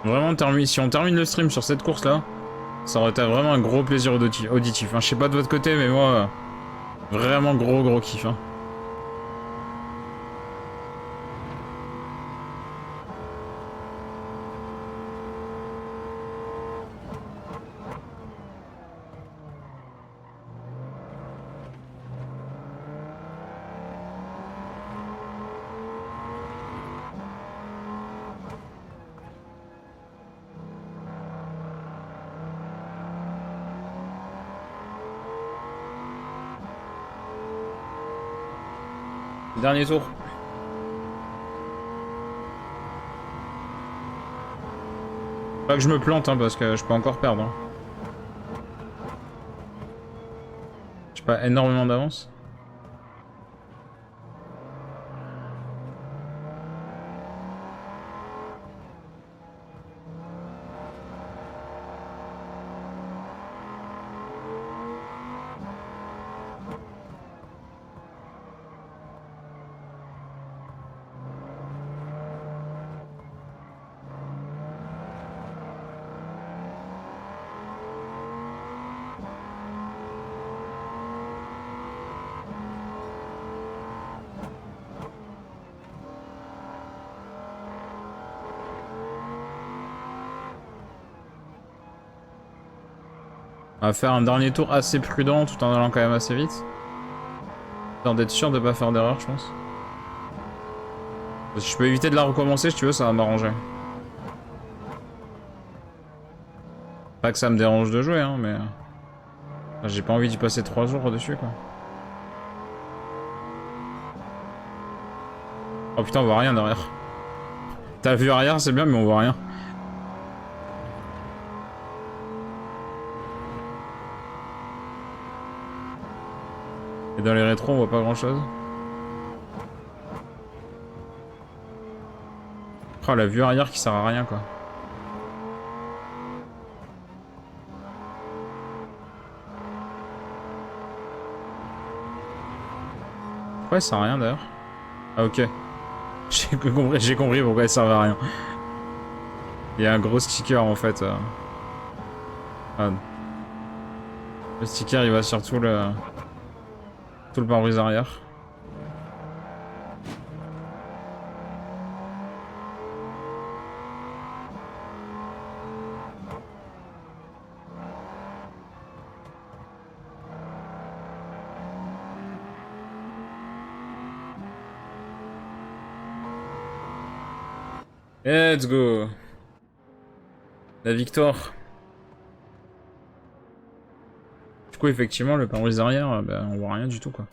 Vraiment, si on termine le stream sur cette course-là, ça aurait été vraiment un gros plaisir auditif. Hein. Je sais pas de votre côté, mais moi, vraiment gros kiff. Hein. Dernier tour. Pas que je me plante, hein, parce que je peux encore perdre. Hein. J'ai pas énormément d'avance. On va faire un dernier tour assez prudent tout en allant quand même assez vite. Histoire d'être sûr de pas faire d'erreur, je pense. Si je peux éviter de la recommencer, si tu veux, ça va m'arranger. Pas que ça me dérange de jouer, hein, mais... J'ai pas envie d'y passer 3 jours dessus, quoi. Oh putain, on voit rien derrière. T'as vu arrière, c'est bien, mais on voit rien. Et dans les rétros, on voit pas grand chose. Oh, la vue arrière qui sert à rien, quoi. Ouais, ça sert à rien d'ailleurs. Ah, ok. J'ai compris pourquoi elle servait à rien. Il y a un gros sticker en fait. Ah. Le sticker il va sur tout le pare-brise arrière. Let's go. La victoire. Du coup effectivement le pare-brise arrière, bah, on voit rien du tout quoi.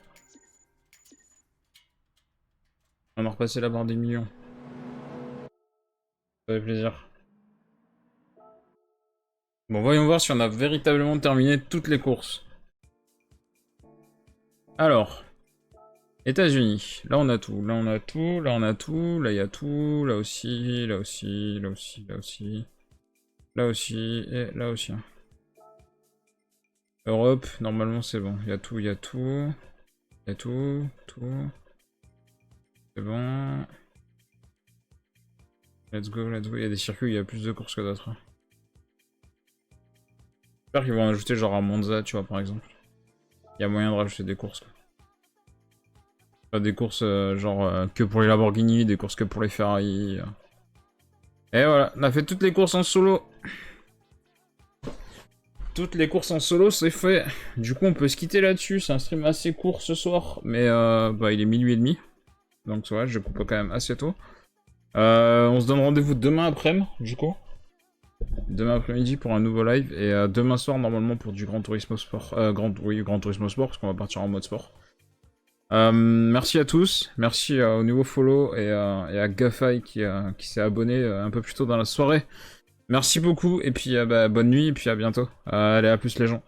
On a repassé la barre des millions. Ça fait plaisir. Bon voyons voir si on a véritablement terminé toutes les courses. Alors. États-Unis, là on a tout, là on a tout, là on a tout, là il y a tout, là aussi, là aussi, là aussi, là aussi, là aussi, et là aussi. Europe, normalement c'est bon, il y a tout, il y a tout, il y a tout, tout. C'est bon. Let's go, il y a des circuits où il y a plus de courses que d'autres. J'espère qu'ils vont en ajouter genre à Monza, tu vois par exemple. Il y a moyen de rajouter des courses quoi. Pas des courses genre que pour les Lamborghini, des courses que pour les Ferrari. Et voilà, on a fait toutes les courses en solo. Toutes les courses en solo, c'est fait. Du coup, on peut se quitter là-dessus. C'est un stream assez court ce soir, mais bah, il est minuit et demi. Donc, ouais, je coupe quand même assez tôt. On se donne rendez-vous demain après-midi, du coup. Demain après-midi pour un nouveau live. Et demain soir, normalement, pour du Gran Turismo Sport. Gran Turismo Sport, parce qu'on va partir en mode sport. Merci à tous, merci au nouveau follow et à Gafai qui s'est abonné un peu plus tôt dans la soirée. Merci beaucoup et puis bah, bonne nuit et puis à bientôt. Allez, à plus les gens.